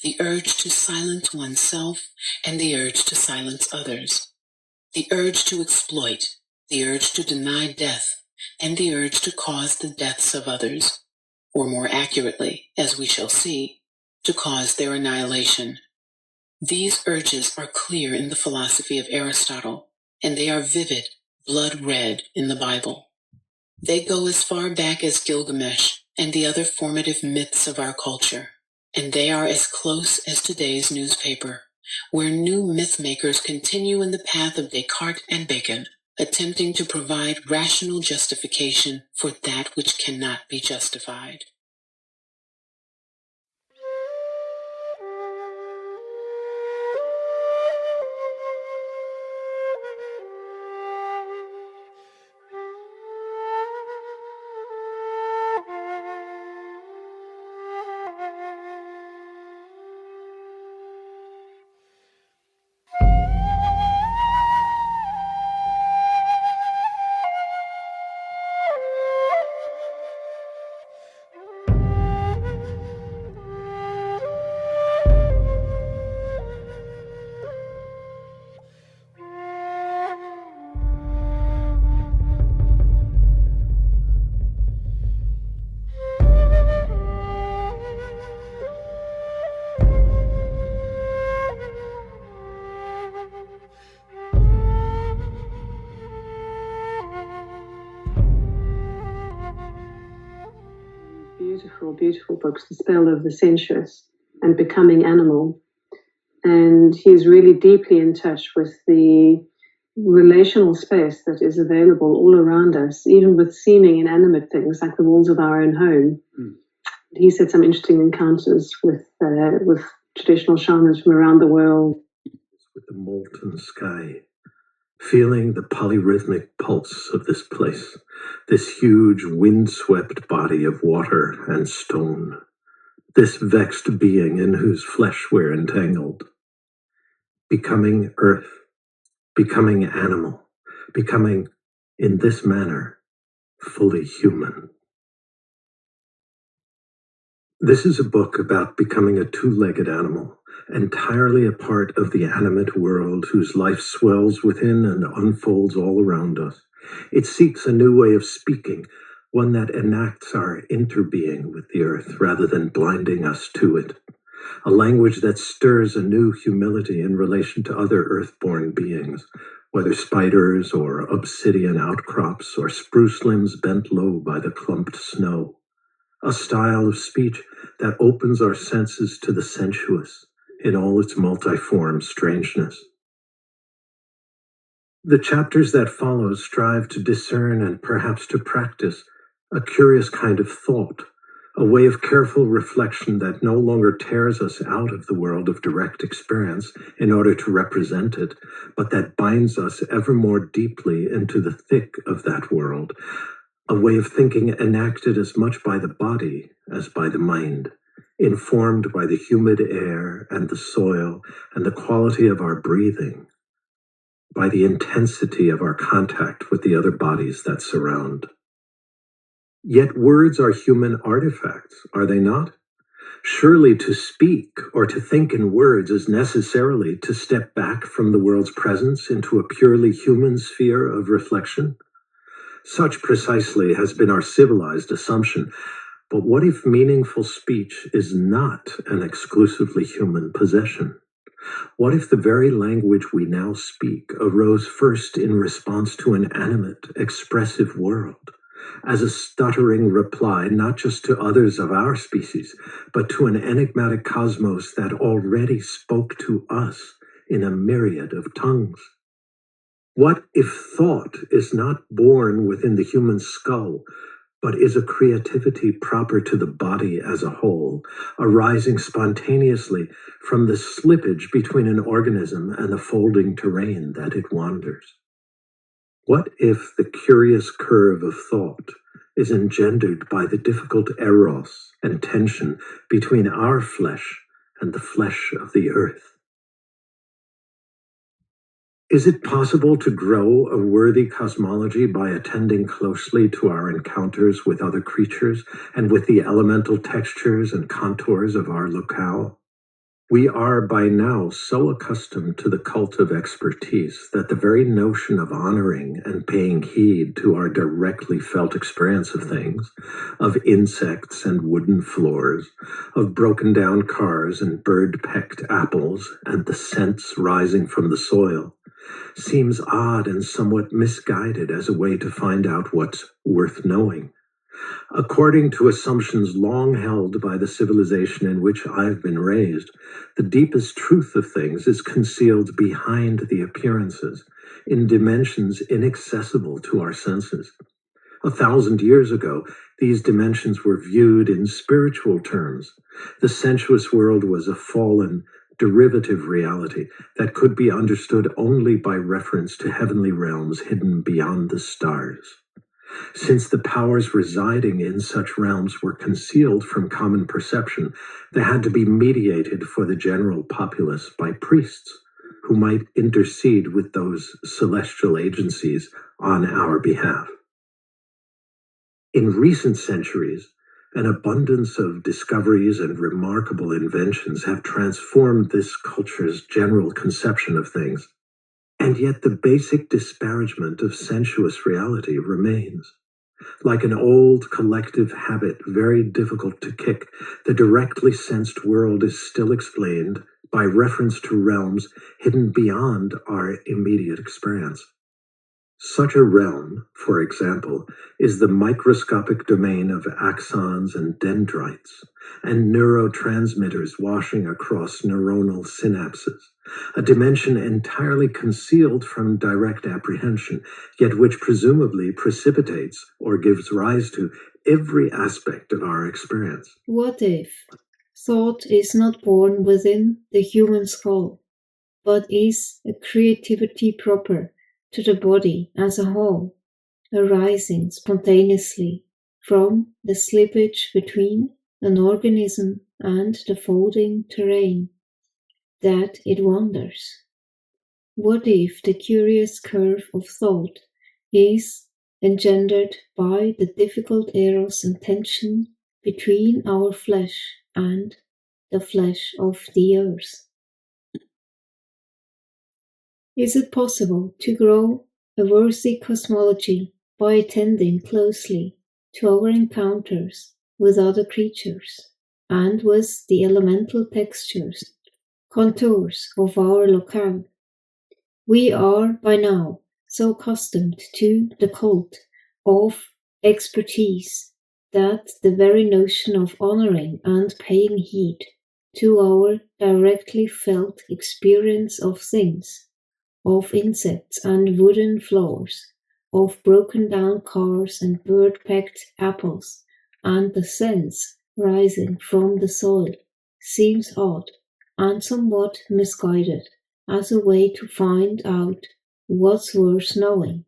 the urge to silence oneself and the urge to silence others, the urge to exploit, the urge to deny death, and the urge to cause the deaths of others, or more accurately, as we shall see, to cause their annihilation. These urges are clear in the philosophy of Aristotle, and they are vivid, blood red in the Bible. They go as far back as Gilgamesh and the other formative myths of our culture, and they are as close as today's newspaper, where new myth makers continue in the path of Descartes and Bacon, attempting to provide rational justification for that which cannot be justified. Beautiful books, The Spell of the Sensuous and Becoming Animal. And he's really deeply in touch with the relational space that is available all around us, even with seeming inanimate things like the walls of our own home. He's had some interesting encounters with traditional shamans from around the world. With the molten sky, feeling the polyrhythmic pulse of this place, this huge wind-swept body of water and stone, this vexed being in whose flesh we're entangled. Becoming earth, becoming animal, becoming, in this manner, fully human. This is a book about becoming a two-legged animal, entirely a part of the animate world whose life swells within and unfolds all around us. It seeks a new way of speaking, one that enacts our interbeing with the earth rather than blinding us to it. A language that stirs a new humility in relation to other earthborn beings, whether spiders or obsidian outcrops or spruce limbs bent low by the clumped snow. A style of speech that opens our senses to the sensuous in all its multiform strangeness. The chapters that follow strive to discern and perhaps to practice a curious kind of thought, a way of careful reflection that no longer tears us out of the world of direct experience in order to represent it, but that binds us ever more deeply into the thick of that world, a way of thinking enacted as much by the body as by the mind, informed by the humid air and the soil and the quality of our breathing, by the intensity of our contact with the other bodies that surround. Yet words are human artifacts, are they not? Surely to speak or to think in words is necessarily to step back from the world's presence into a purely human sphere of reflection. Such precisely has been our civilized assumption. But what if meaningful speech is not an exclusively human possession? What if the very language we now speak arose first in response to an animate, expressive world, as a stuttering reply not just to others of our species, but to an enigmatic cosmos that already spoke to us in a myriad of tongues? What if thought is not born within the human skull, but is a creativity proper to the body as a whole, arising spontaneously from the slippage between an organism and the folding terrain that it wanders? What if the curious curve of thought is engendered by the difficult eros and tension between our flesh and the flesh of the earth? Is it possible to grow a worthy cosmology by attending closely to our encounters with other creatures and with the elemental textures and contours of our locale? We are by now so accustomed to the cult of expertise that the very notion of honoring and paying heed to our directly felt experience of things, of insects and wooden floors, of broken down cars and bird-pecked apples and the scents rising from the soil, seems odd and somewhat misguided as a way to find out what's worth knowing. According to assumptions long held by the civilization in which I've been raised, the deepest truth of things is concealed behind the appearances, in dimensions inaccessible to our senses. 1,000 years ago, these dimensions were viewed in spiritual terms. The sensuous world was a fallen, derivative reality that could be understood only by reference to heavenly realms hidden beyond the stars. Since the powers residing in such realms were concealed from common perception, they had to be mediated for the general populace by priests who might intercede with those celestial agencies on our behalf. In recent centuries, an abundance of discoveries and remarkable inventions have transformed this culture's general conception of things. And yet the basic disparagement of sensuous reality remains. Like an old collective habit very difficult to kick, the directly sensed world is still explained by reference to realms hidden beyond our immediate experience. Such a realm, for example, is the microscopic domain of axons and dendrites, and neurotransmitters washing across neuronal synapses, a dimension entirely concealed from direct apprehension, yet which presumably precipitates or gives rise to every aspect of our experience. What if thought is not born within the human skull, but is a creativity proper to the body as a whole, arising spontaneously from the slippage between an organism and the folding terrain that it wanders? What if the curious curve of thought is engendered by the difficult eros and tension between our flesh and the flesh of the earth? Is it possible to grow a worthy cosmology by attending closely to our encounters with other creatures and with the elemental textures, contours of our locale? We are by now so accustomed to the cult of expertise that the very notion of honoring and paying heed to our directly felt experience of things, of insects and wooden floors, of broken down cars and bird-pecked apples, and the scents rising from the soil, seems odd and somewhat misguided as a way to find out what's worth knowing.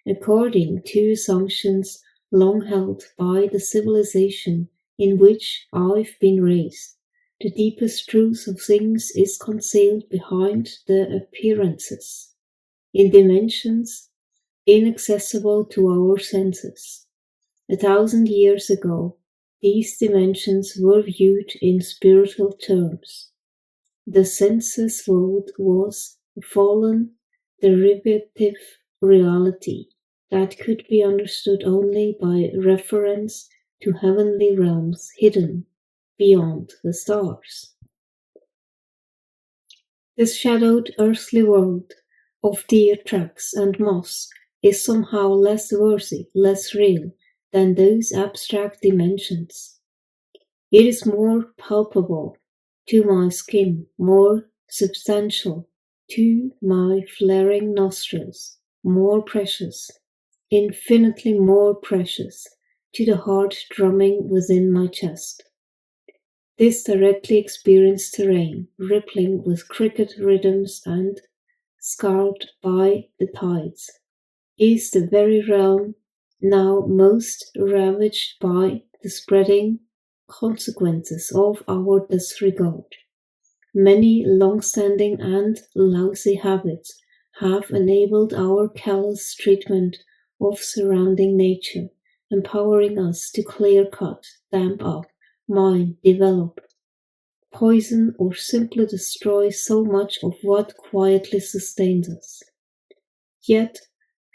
According to assumptions long held by the civilization in which I've been raised, the deepest truth of things is concealed behind the appearances, in dimensions inaccessible to our senses. 1,000 years ago, these dimensions were viewed in spiritual terms. The senses world was a fallen, derivative reality that could be understood only by reference to heavenly realms hidden beyond the stars. The shadowed earthly world of deer tracks and moss is somehow less worthy, less real than those abstract dimensions. It is more palpable to my skin, more substantial to my flaring nostrils, more precious, infinitely more precious to the heart drumming within my chest. This directly experienced terrain, rippling with cricket rhythms and scarred by the tides, is the very realm now most ravaged by the spreading consequences of our disregard. Many long-standing and lousy habits have enabled our callous treatment of surrounding nature, empowering us to clear-cut, damp up, mine, develop, poison, or simply destroy so much of what quietly sustains us. Yet,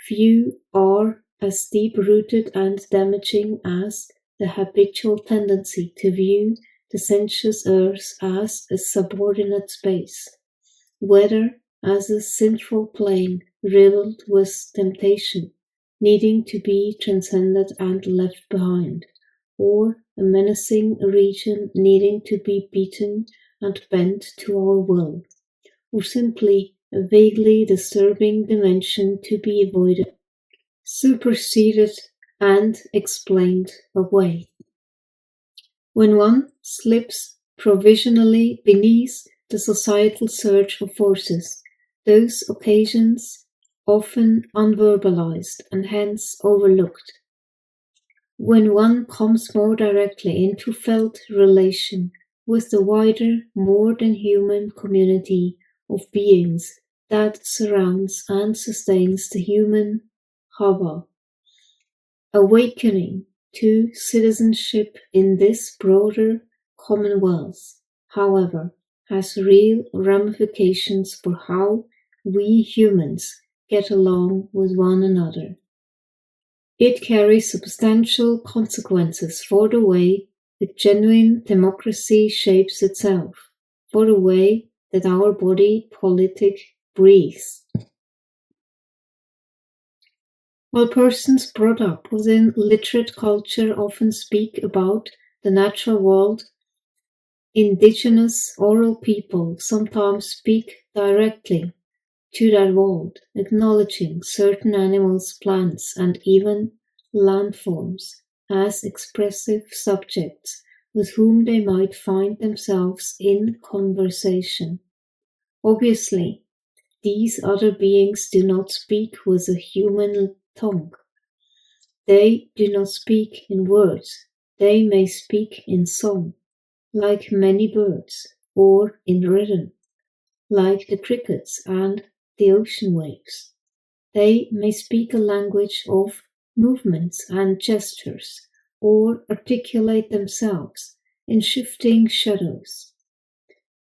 few are as deep-rooted and damaging as the habitual tendency to view the sensuous earth as a subordinate space, whether as a sinful plane riddled with temptation, needing to be transcended and left behind, or a menacing region needing to be beaten and bent to our will, or simply a vaguely disturbing dimension to be avoided, superseded, and explained away. When one slips provisionally beneath the societal surge of forces, those occasions, often unverbalized and hence overlooked, when one comes more directly into felt relation with the wider, more than human community of beings that surrounds and sustains the human Hava, awakening to citizenship in this broader commonwealth, however, has real ramifications for how we humans get along with one another. It carries substantial consequences for the way that genuine democracy shapes itself, for the way that our body politic breathes. While persons brought up within literate culture often speak about the natural world, indigenous oral people sometimes speak directly to that world, acknowledging certain animals, plants, and even landforms as expressive subjects with whom they might find themselves in conversation. Obviously, these other beings do not speak with a human tongue. They do not speak in words. They may speak in song, like many birds, or in rhythm, like the crickets and the ocean waves. They may speak a language of movements and gestures, or articulate themselves in shifting shadows.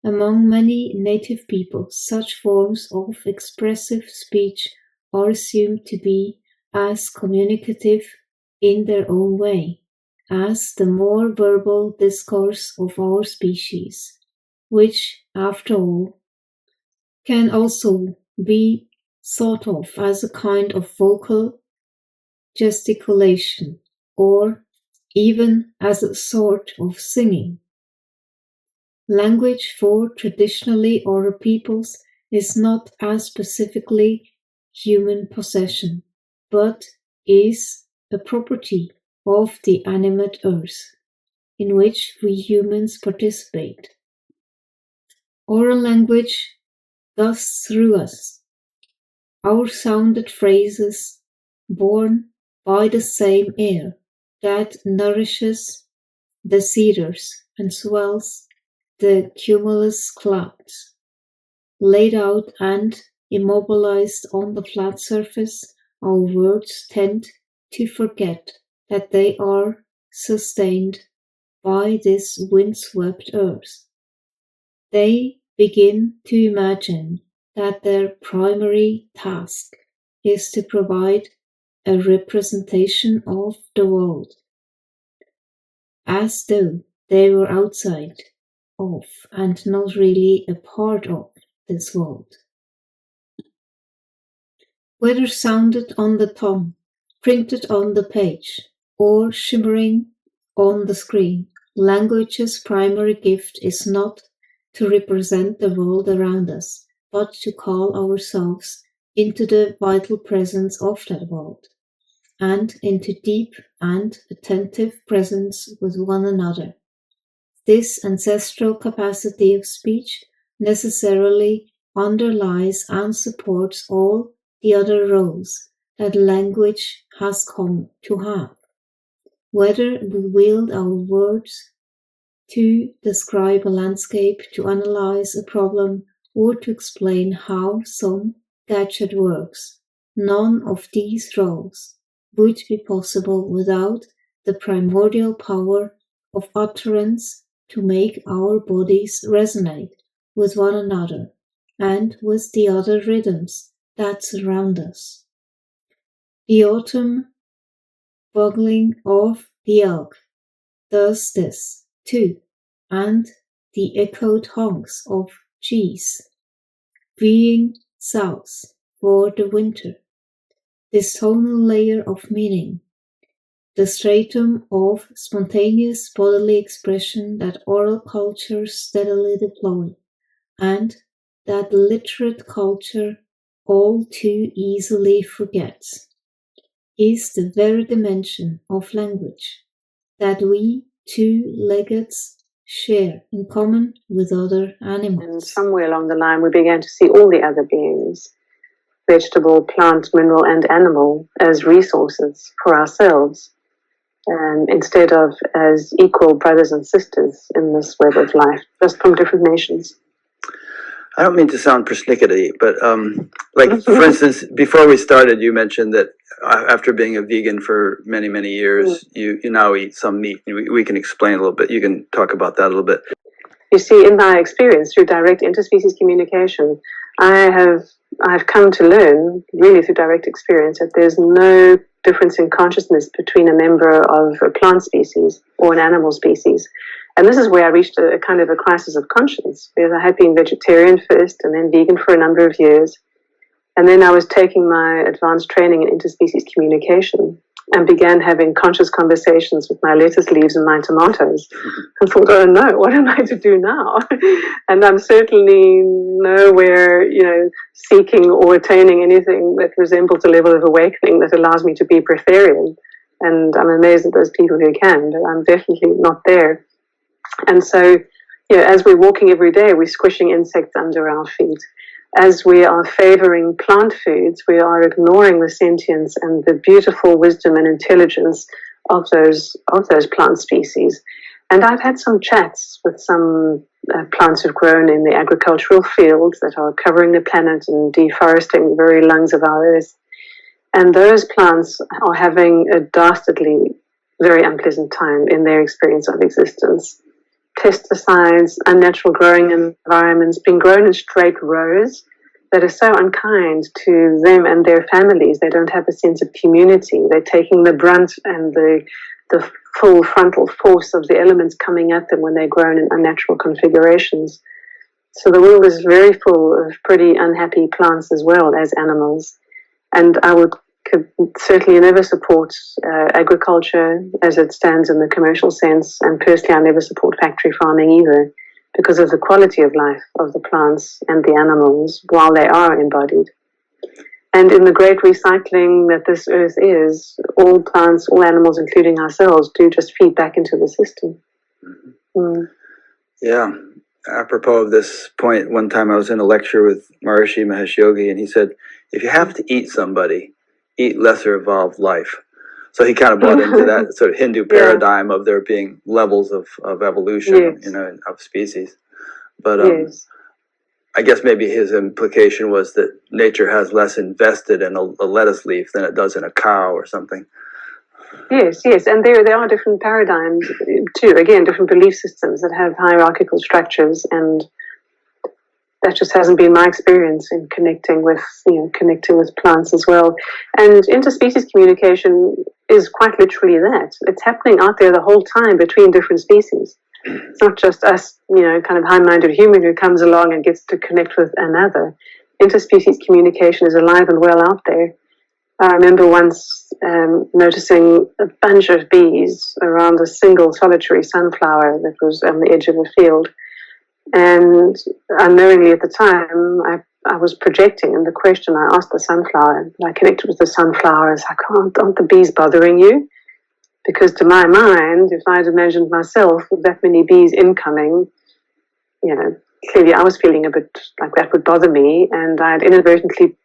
Among many native peoples, such forms of expressive speech are assumed to be as communicative in their own way as the more verbal discourse of our species, which, after all, can also be thought of as a kind of vocal gesticulation, or even as a sort of singing. Language for traditionally oral peoples is not as specifically human possession, but is a property of the animate earth, in which we humans participate. Oral language thus through us, our sounded phrases born by the same air that nourishes the cedars and swells the cumulus clouds, laid out and immobilized on the flat surface, our words tend to forget that they are sustained by this windswept earth. They begin to imagine that their primary task is to provide a representation of the world, as though they were outside of and not really a part of this world. Whether sounded on the tongue, printed on the page, or shimmering on the screen, language's primary gift is not to represent the world around us, but to call ourselves into the vital presence of that world, and into deep and attentive presence with one another. This ancestral capacity of speech necessarily underlies and supports all the other roles that language has come to have, whether we wield our words to describe a landscape, to analyze a problem, or to explain how some gadget works. None of these roles would be possible without the primordial power of utterance to make our bodies resonate with one another and with the other rhythms that surround us. The autumn buggling of the elk does this too, and the echoed honks of geese being south for the winter. This tonal layer of meaning, the stratum of spontaneous bodily expression that oral culture steadily deploy, and that literate culture all too easily forgets, is the very dimension of language that we two-leggeds share in common with other animals. And somewhere along the line we began to see all the other beings, vegetable, plant, mineral, and animal, as resources for ourselves, instead of as equal brothers and sisters in this web of life, just from different nations. I don't mean to sound persnickety, but like, for instance, before we started, you mentioned that after being a vegan for many, many years, you now eat some meat. We can explain a little bit. You can talk about that a little bit. You see, in my experience through direct interspecies communication, I've come to learn, really through direct experience, that there's no difference in consciousness between a member of a plant species or an animal species. And this is where I reached a kind of a crisis of conscience, because I had been vegetarian first and then vegan for a number of years. And then I was taking my advanced training in interspecies communication and began having conscious conversations with my lettuce leaves and my tomatoes. And thought, oh no, what am I to do now? And I'm certainly nowhere, seeking or attaining anything that resembles a level of awakening that allows me to be breatharian. And I'm amazed at those people who can, but I'm definitely not there. And so, as we're walking every day, we're squishing insects under our feet. As we are favoring plant foods, we are ignoring the sentience and the beautiful wisdom and intelligence of those plant species. And I've had some chats with some plants who've grown in the agricultural fields that are covering the planet and deforesting the very lungs of our earth. And those plants are having a dastardly, very unpleasant time in their experience of existence. Pesticides, unnatural growing environments, being grown in straight rows that are so unkind to them and their families. They don't have a sense of community. They're taking the brunt and the full frontal force of the elements coming at them when they're grown in unnatural configurations. So the world is very full of pretty unhappy plants as well as animals. And I could certainly never support agriculture as it stands in the commercial sense, and personally I never support factory farming either, because of the quality of life of the plants and the animals while they are embodied. And in the great recycling that this earth is, all plants, all animals, including ourselves, do just feed back into the system. Yeah. Apropos of this point, one time I was in a lecture with Maharishi Mahesh Yogi, and he said, if you have to eat somebody, eat lesser evolved life. So he kind of bought into that sort of Hindu paradigm of there being levels of evolution, of species. But I guess maybe his implication was that nature has less invested in a lettuce leaf than it does in a cow or something. Yes, yes, and there are different paradigms too. Again, different belief systems that have hierarchical structures, and that just hasn't been my experience in connecting with plants as well. And interspecies communication is quite literally that. It's happening out there the whole time between different species. It's not just us, kind of high-minded human who comes along and gets to connect with another. Interspecies communication is alive and well out there. I remember once noticing a bunch of bees around a single solitary sunflower that was on the edge of a field. And unknowingly at the time, I was projecting, and the question I asked the sunflower, I connected with the sunflower, is like, aren't the bees bothering you? Because to my mind, if I'd imagined myself with that many bees incoming, clearly I was feeling a bit like that would bother me, and I'd inadvertently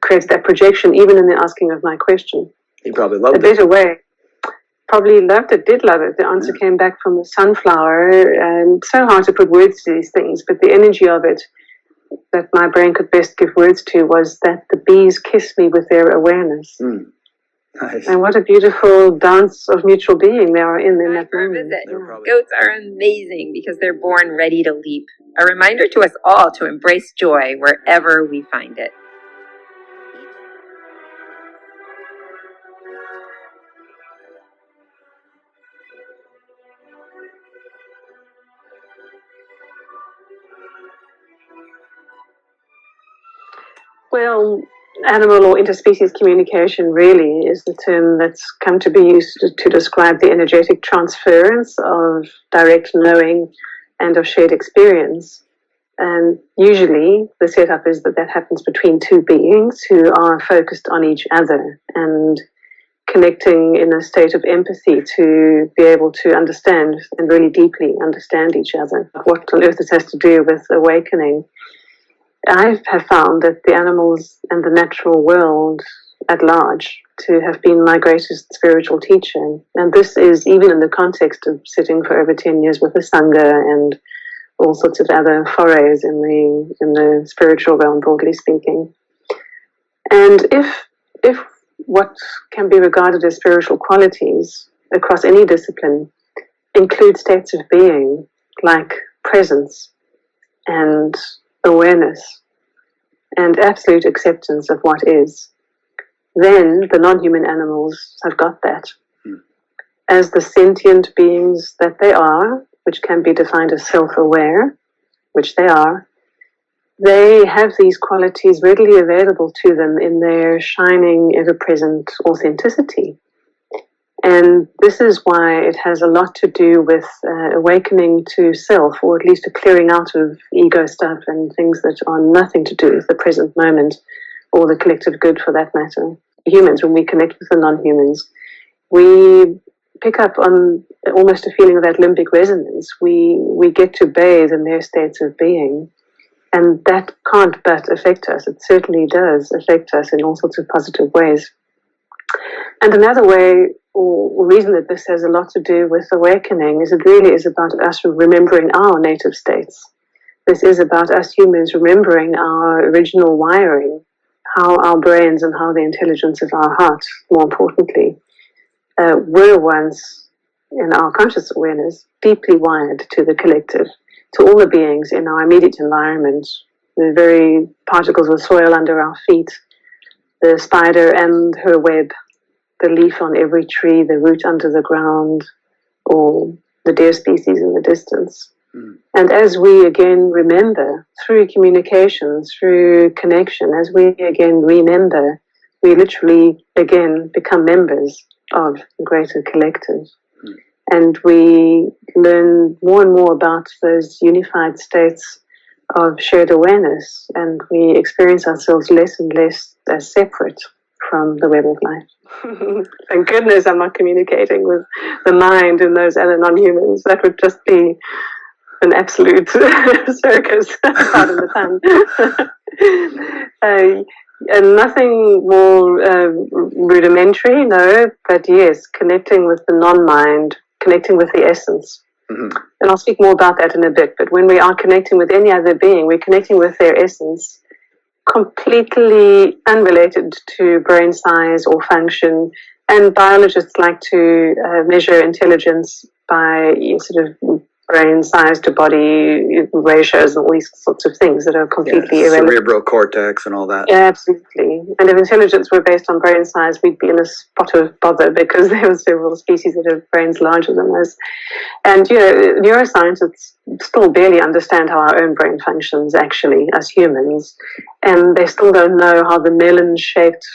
created that projection even in the asking of my question. You probably loved it. A better way. Probably loved it, did love it. The answer came back from the sunflower, and so hard to put words to these things, but the energy of it that my brain could best give words to was that the bees kiss me with their awareness. Nice. And what a beautiful dance of mutual being they are in that moment. Goats are amazing because they're born ready to leap. A reminder to us all to embrace joy wherever we find it. Well, animal or interspecies communication really is the term that's come to be used to describe the energetic transference of direct knowing and of shared experience. And usually the setup is that happens between two beings who are focused on each other and connecting in a state of empathy to be able to understand and really deeply understand each other. What on earth this has to do with awakening? I have found that the animals and the natural world at large to have been my greatest spiritual teacher. And this is even in the context of sitting for over 10 years with a Sangha and all sorts of other forays in the spiritual realm, broadly speaking. And if what can be regarded as spiritual qualities across any discipline include states of being like presence and awareness and absolute acceptance of what is, then the non-human animals have got that. As the sentient beings that they are, which can be defined as self-aware, which they are, they have these qualities readily available to them in their shining, ever-present authenticity. And this is why it has a lot to do with awakening to self, or at least a clearing out of ego stuff and things that are nothing to do with the present moment or the collective good for that matter. Humans, when we connect with the non-humans, we pick up on almost a feeling of that limbic resonance. We get to bathe in their states of being. And that can't but affect us. It certainly does affect us in all sorts of positive ways. And another way, or reason that this has a lot to do with awakening, is it really is about us remembering our native states. This is about us humans remembering our original wiring, how our brains and how the intelligence of our hearts, more importantly, were once, in our conscious awareness, deeply wired to the collective, to all the beings in our immediate environment, the very particles of soil under our feet, the spider and her web, the leaf on every tree, the root under the ground, or the deer species in the distance. And as we again remember, through communication, through connection, as we again remember, we literally again become members of the greater collective. And we learn more and more about those unified states of shared awareness, and we experience ourselves less and less as separate from the web of life. Thank goodness I'm not communicating with the mind and those other non-humans. That would just be an absolute circus, pardon the pun. And nothing more rudimentary, no, but yes, connecting with the non-mind, connecting with the essence. And I'll speak more about that in a bit, but when we are connecting with any other being, we're connecting with their essence, completely unrelated to brain size or function, And biologists like to measure intelligence by sort of brain size to body ratios and all these sorts of things that are completely irrelevant. Cerebral cortex and all that. Yeah, absolutely. And if intelligence were based on brain size, we'd be in a spot of bother because there are several species that have brains larger than us. And, neuroscientists still barely understand how our own brain functions actually as humans. And they still don't know how the melon-shaped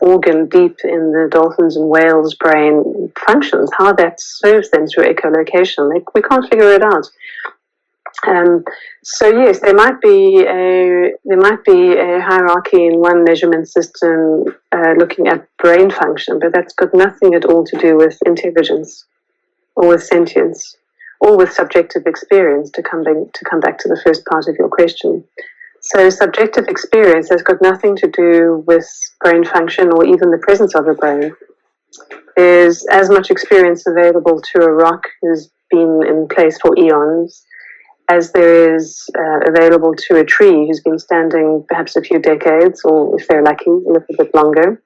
organ deep in the dolphins and whales' brain functions, how that serves them through echolocation. We can't figure it out. So yes, there might be a hierarchy in one measurement system looking at brain function, but that's got nothing at all to do with intelligence or with sentience or with subjective experience, to come back to the first part of your question. So subjective experience has got nothing to do with brain function or even the presence of a brain. There's as much experience available to a rock who's been in place for eons as there is available to a tree who's been standing perhaps a few decades, or if they're lucky, a little bit longer.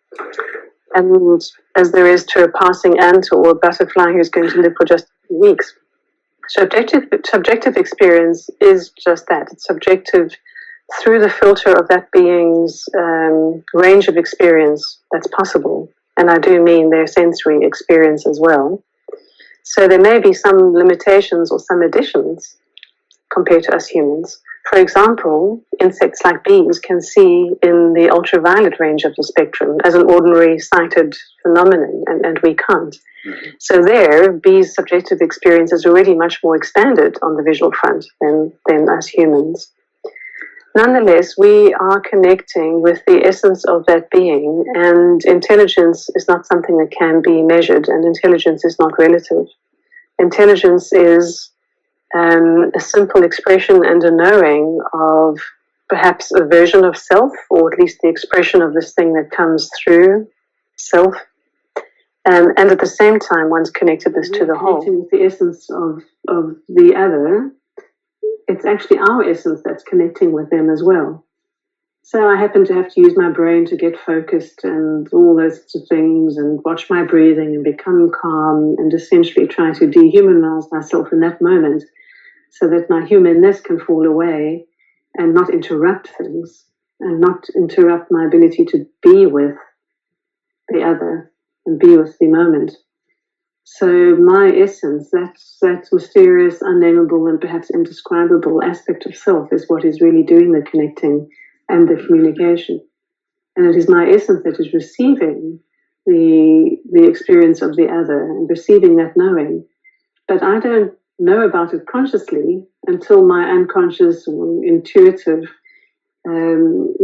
And as there is to a passing ant or a butterfly who's going to live for just a few weeks. So subjective experience is just that. It's subjective through the filter of that being's range of experience that's possible. And I do mean their sensory experience as well. So there may be some limitations or some additions compared to us humans. For example, insects like bees can see in the ultraviolet range of the spectrum as an ordinary sighted phenomenon, and we can't. Mm-hmm. So there, bees' subjective experience is already much more expanded on the visual front than us humans. Nonetheless, we are connecting with the essence of that being, and intelligence is not something that can be measured, and intelligence is not relative. Intelligence is a simple expression and a knowing of perhaps a version of self, or at least the expression of this thing that comes through self. And at the same time, one's connectedness to the whole. With the essence of the other, it's actually our essence that's connecting with them as well. So I happen to have to use my brain to get focused and all those sorts of things, and watch my breathing and become calm, and essentially try to dehumanize myself in that moment so that my humanness can fall away and not interrupt things and not interrupt my ability to be with the other and be with the moment. So my essence, that mysterious, unnameable, and perhaps indescribable aspect of self is what is really doing the connecting and the communication. And it is my essence that is receiving the experience of the other and receiving that knowing. But I don't know about it consciously until my unconscious or intuitive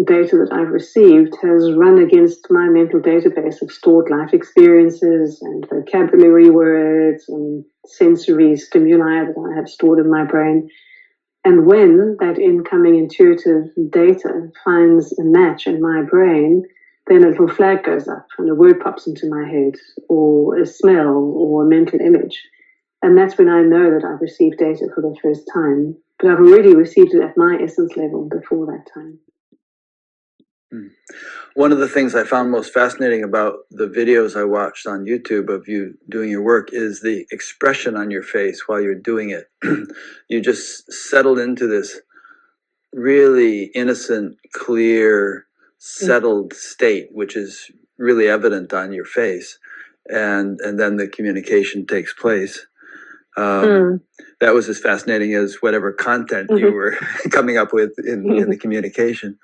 data that I've received has run against my mental database of stored life experiences and vocabulary words and sensory stimuli that I have stored in my brain. And when that incoming intuitive data finds a match in my brain, then a little flag goes up and a word pops into my head, or a smell, or a mental image. And that's when I know that I've received data for the first time. But I've already received it at my essence level before that time. One of the things I found most fascinating about the videos I watched on YouTube of you doing your work is the expression on your face while you're doing it. You just settled into this really innocent, clear, settled state, which is really evident on your face. And then the communication takes place. That was as fascinating as whatever content you were coming up with in the communication.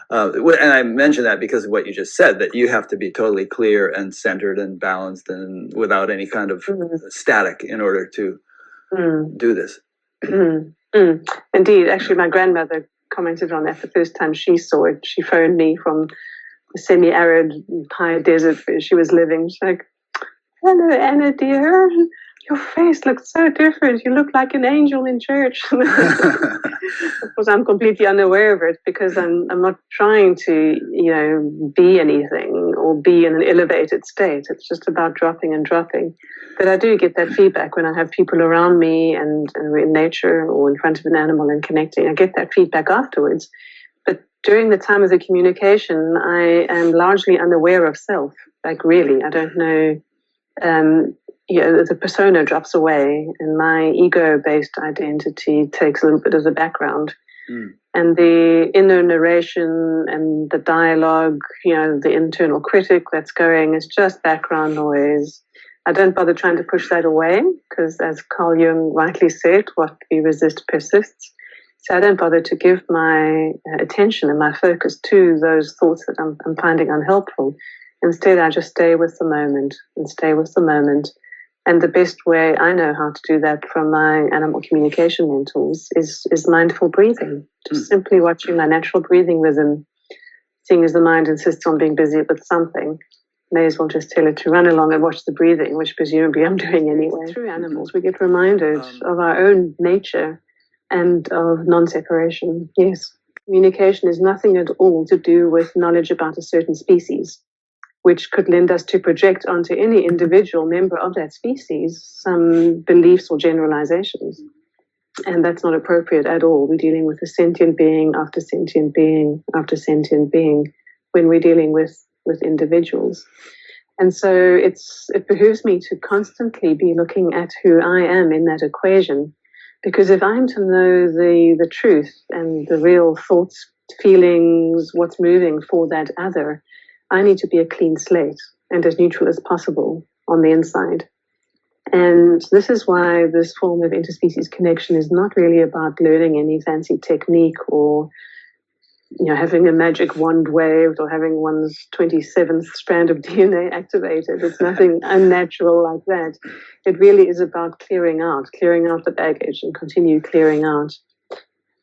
And I mention that because of what you just said, that you have to be totally clear and centered and balanced and without any kind of static in order to do this. Indeed. Actually, my grandmother commented on that the first time she saw it. She phoned me from a semi-arid high desert where she was living. She's like, "Hello, Anna, dear. Your face looks so different. You look like an angel in church." Of course, I'm completely unaware of it because I'm not trying to, be anything or be in an elevated state. It's just about dropping and dropping. But I do get that feedback when I have people around me and we're in nature or in front of an animal and connecting. I get that feedback afterwards. But during the time of the communication, I am largely unaware of self. Like really, I don't know. The persona drops away, and my ego-based identity takes a little bit of the background. And the inner narration and the dialogue, the internal critic that's going is just background noise. I don't bother trying to push that away because, as Carl Jung rightly said, what we resist persists. So I don't bother to give my attention and my focus to those thoughts that I'm finding unhelpful. Instead, I just stay with the moment and stay with the moment. And the best way I know how to do that from my animal communication mentors is mindful breathing. Just simply watching my natural breathing rhythm, seeing as the mind insists on being busy with something. May as well just tell it to run along and watch the breathing, which presumably I'm doing anyway. Through animals, we get reminded of our own nature and of non-separation. Yes, communication is nothing at all to do with knowledge about a certain species, which could lend us to project onto any individual member of that species some beliefs or generalizations. And that's not appropriate at all. We're dealing with a sentient being after sentient being after sentient being when we're dealing with individuals. And so it behooves me to constantly be looking at who I am in that equation. Because if I'm to know the truth and the real thoughts, feelings, what's moving for that other, I need to be a clean slate and as neutral as possible on the inside. And this is why this form of interspecies connection is not really about learning any fancy technique or having a magic wand waved or having one's 27th strand of DNA activated. It's nothing unnatural like that. It really is about clearing out the baggage and continue clearing out.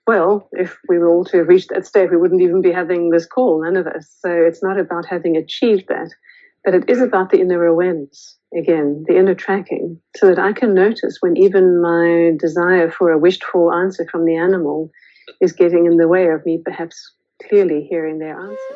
Well, if we were all to have reached that state, we wouldn't even be having this call, none of us. So it's not about having achieved that, but it is about the inner awareness, again, the inner tracking, so that I can notice when even my desire for a wished-for answer from the animal is getting in the way of me perhaps clearly hearing their answer.